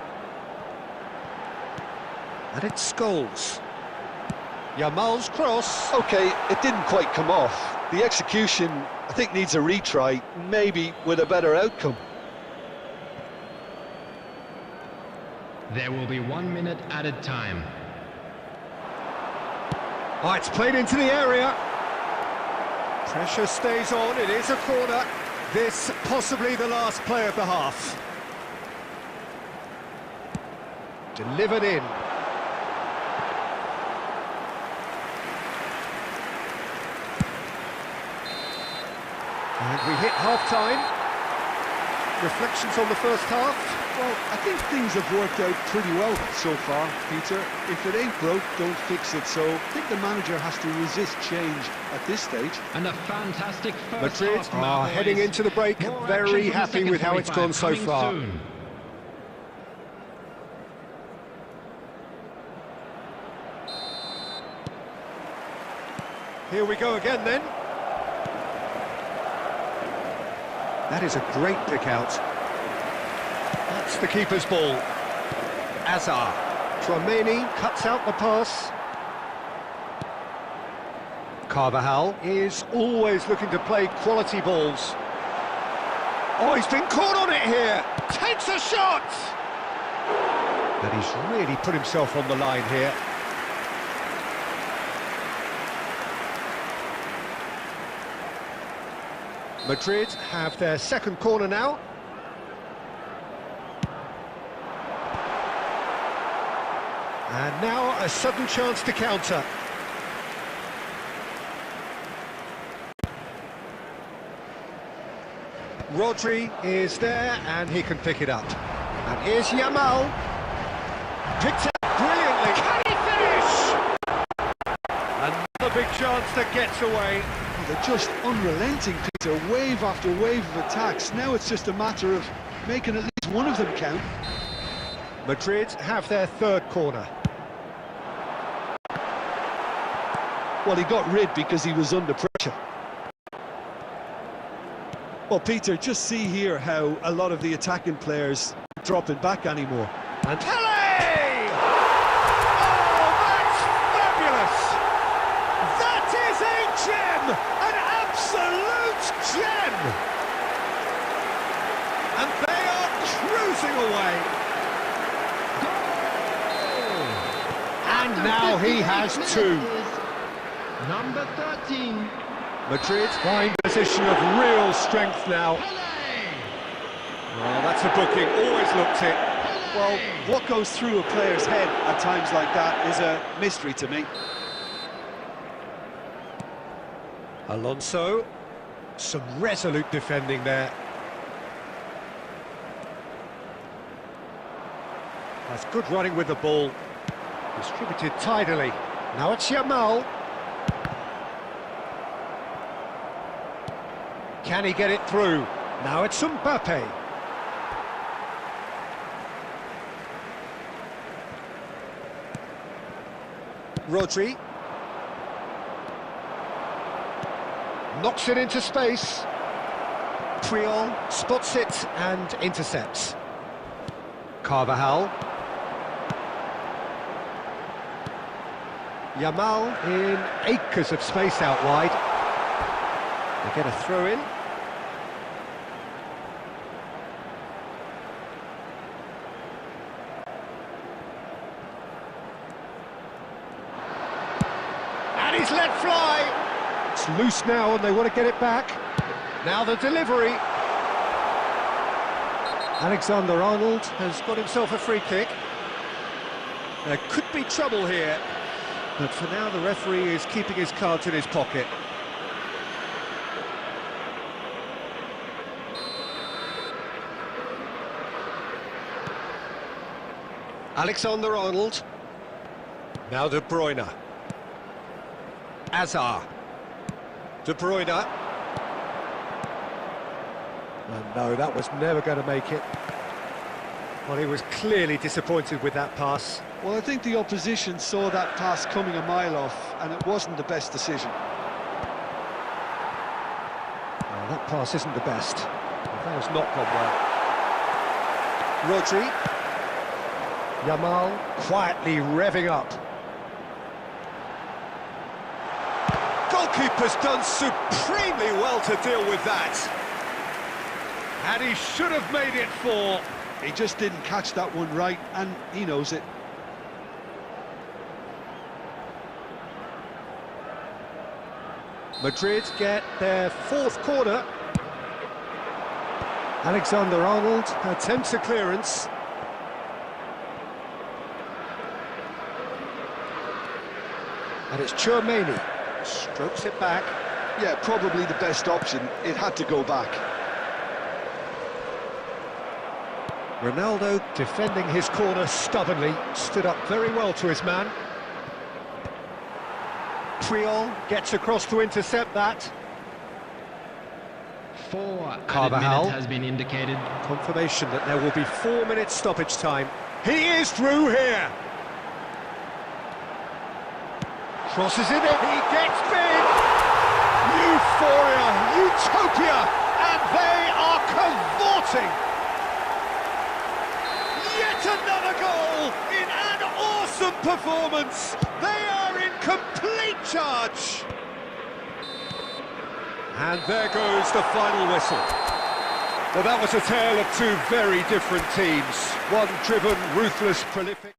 And it's Scholes. Yamal's cross. OK, it didn't quite come off. The execution, I think, needs a retry, maybe with a better outcome. There will be 1 minute added time. Oh, it's played into the area. Pressure stays on, it is a corner. This possibly the last play of the half. Delivered in. And we hit half-time. Reflections on the first half? Well, I think things have worked out pretty well so far, Peter. If it ain't broke, don't fix it. So I think the manager has to resist change at this stage. And a fantastic first Madrid half are heading into the break, very happy with how it's gone so far. Soon. Here we go again then. That is a great pick out. That's the keeper's ball. Azar. Chouameni cuts out the pass. Carvajal is always looking to play quality balls. Oh, he's been caught on it here. Takes a shot! And he's really put himself on the line here. Madrid have their second corner now. And now a sudden chance to counter. Rodri is there and he can pick it up. And here's Yamal. Picked up brilliantly. Can he finish? that gets away. Oh, they're just unrelenting, Peter. Wave after wave of attacks. Now it's just a matter of making at least one of them count. Madrid have their third corner. Well, he got rid because he was under pressure. Well, Peter, just see here how a lot of the attacking players aren't dropping back anymore. And Pele! Oh, that's fabulous! That is a gem! An absolute gem! And they are cruising away. And now he has two. Number 13. Madrid find a position of real strength now. Oh, that's a booking, always looked it. Well, what goes through a player's head at times like that is a mystery to me. Alonso, some resolute defending there. That's good running with the ball. Distributed tidily. Now it's Yamal. Can he get it through? Now it's Mbappe. Rodri. Knocks it into space. Puyol spots it and intercepts. Carvajal. Yamal in acres of space out wide. They get a throw in. And he's let fly. It's loose now and they want to get it back. Now the delivery. Alexander-Arnold has got himself a free kick. There could be trouble here, but for now the referee is keeping his cards in his pocket. Alexander-Arnold. Now De Bruyne. Azar. De Bruyne. And no, that was never going to make it. Well, he was clearly disappointed with that pass. Well, I think the opposition saw that pass coming a mile off, and it wasn't the best decision. Oh, that pass isn't the best. That has not gone well. Rodri. Yamal quietly revving up. Goalkeeper's done supremely well to deal with that. And he should have made it four. He just didn't catch that one right, and he knows it. Madrid get their fourth corner. Alexander-Arnold attempts a clearance. And it's Tchouaméni. Strokes it back. Yeah, probably the best option. It had to go back. Ronaldo defending his corner stubbornly, stood up very well to his man. Puyol gets across to intercept that. 4 added Carvajal. minutes has been indicated. Confirmation that there will be 4 minutes stoppage time. He is through here. Crosses it in, he gets big. Euphoria, utopia, and they are cavorting. Yet another goal in an awesome performance. They are in complete charge. And there goes the final whistle. Well, that was a tale of two very different teams. One driven, ruthless, prolific.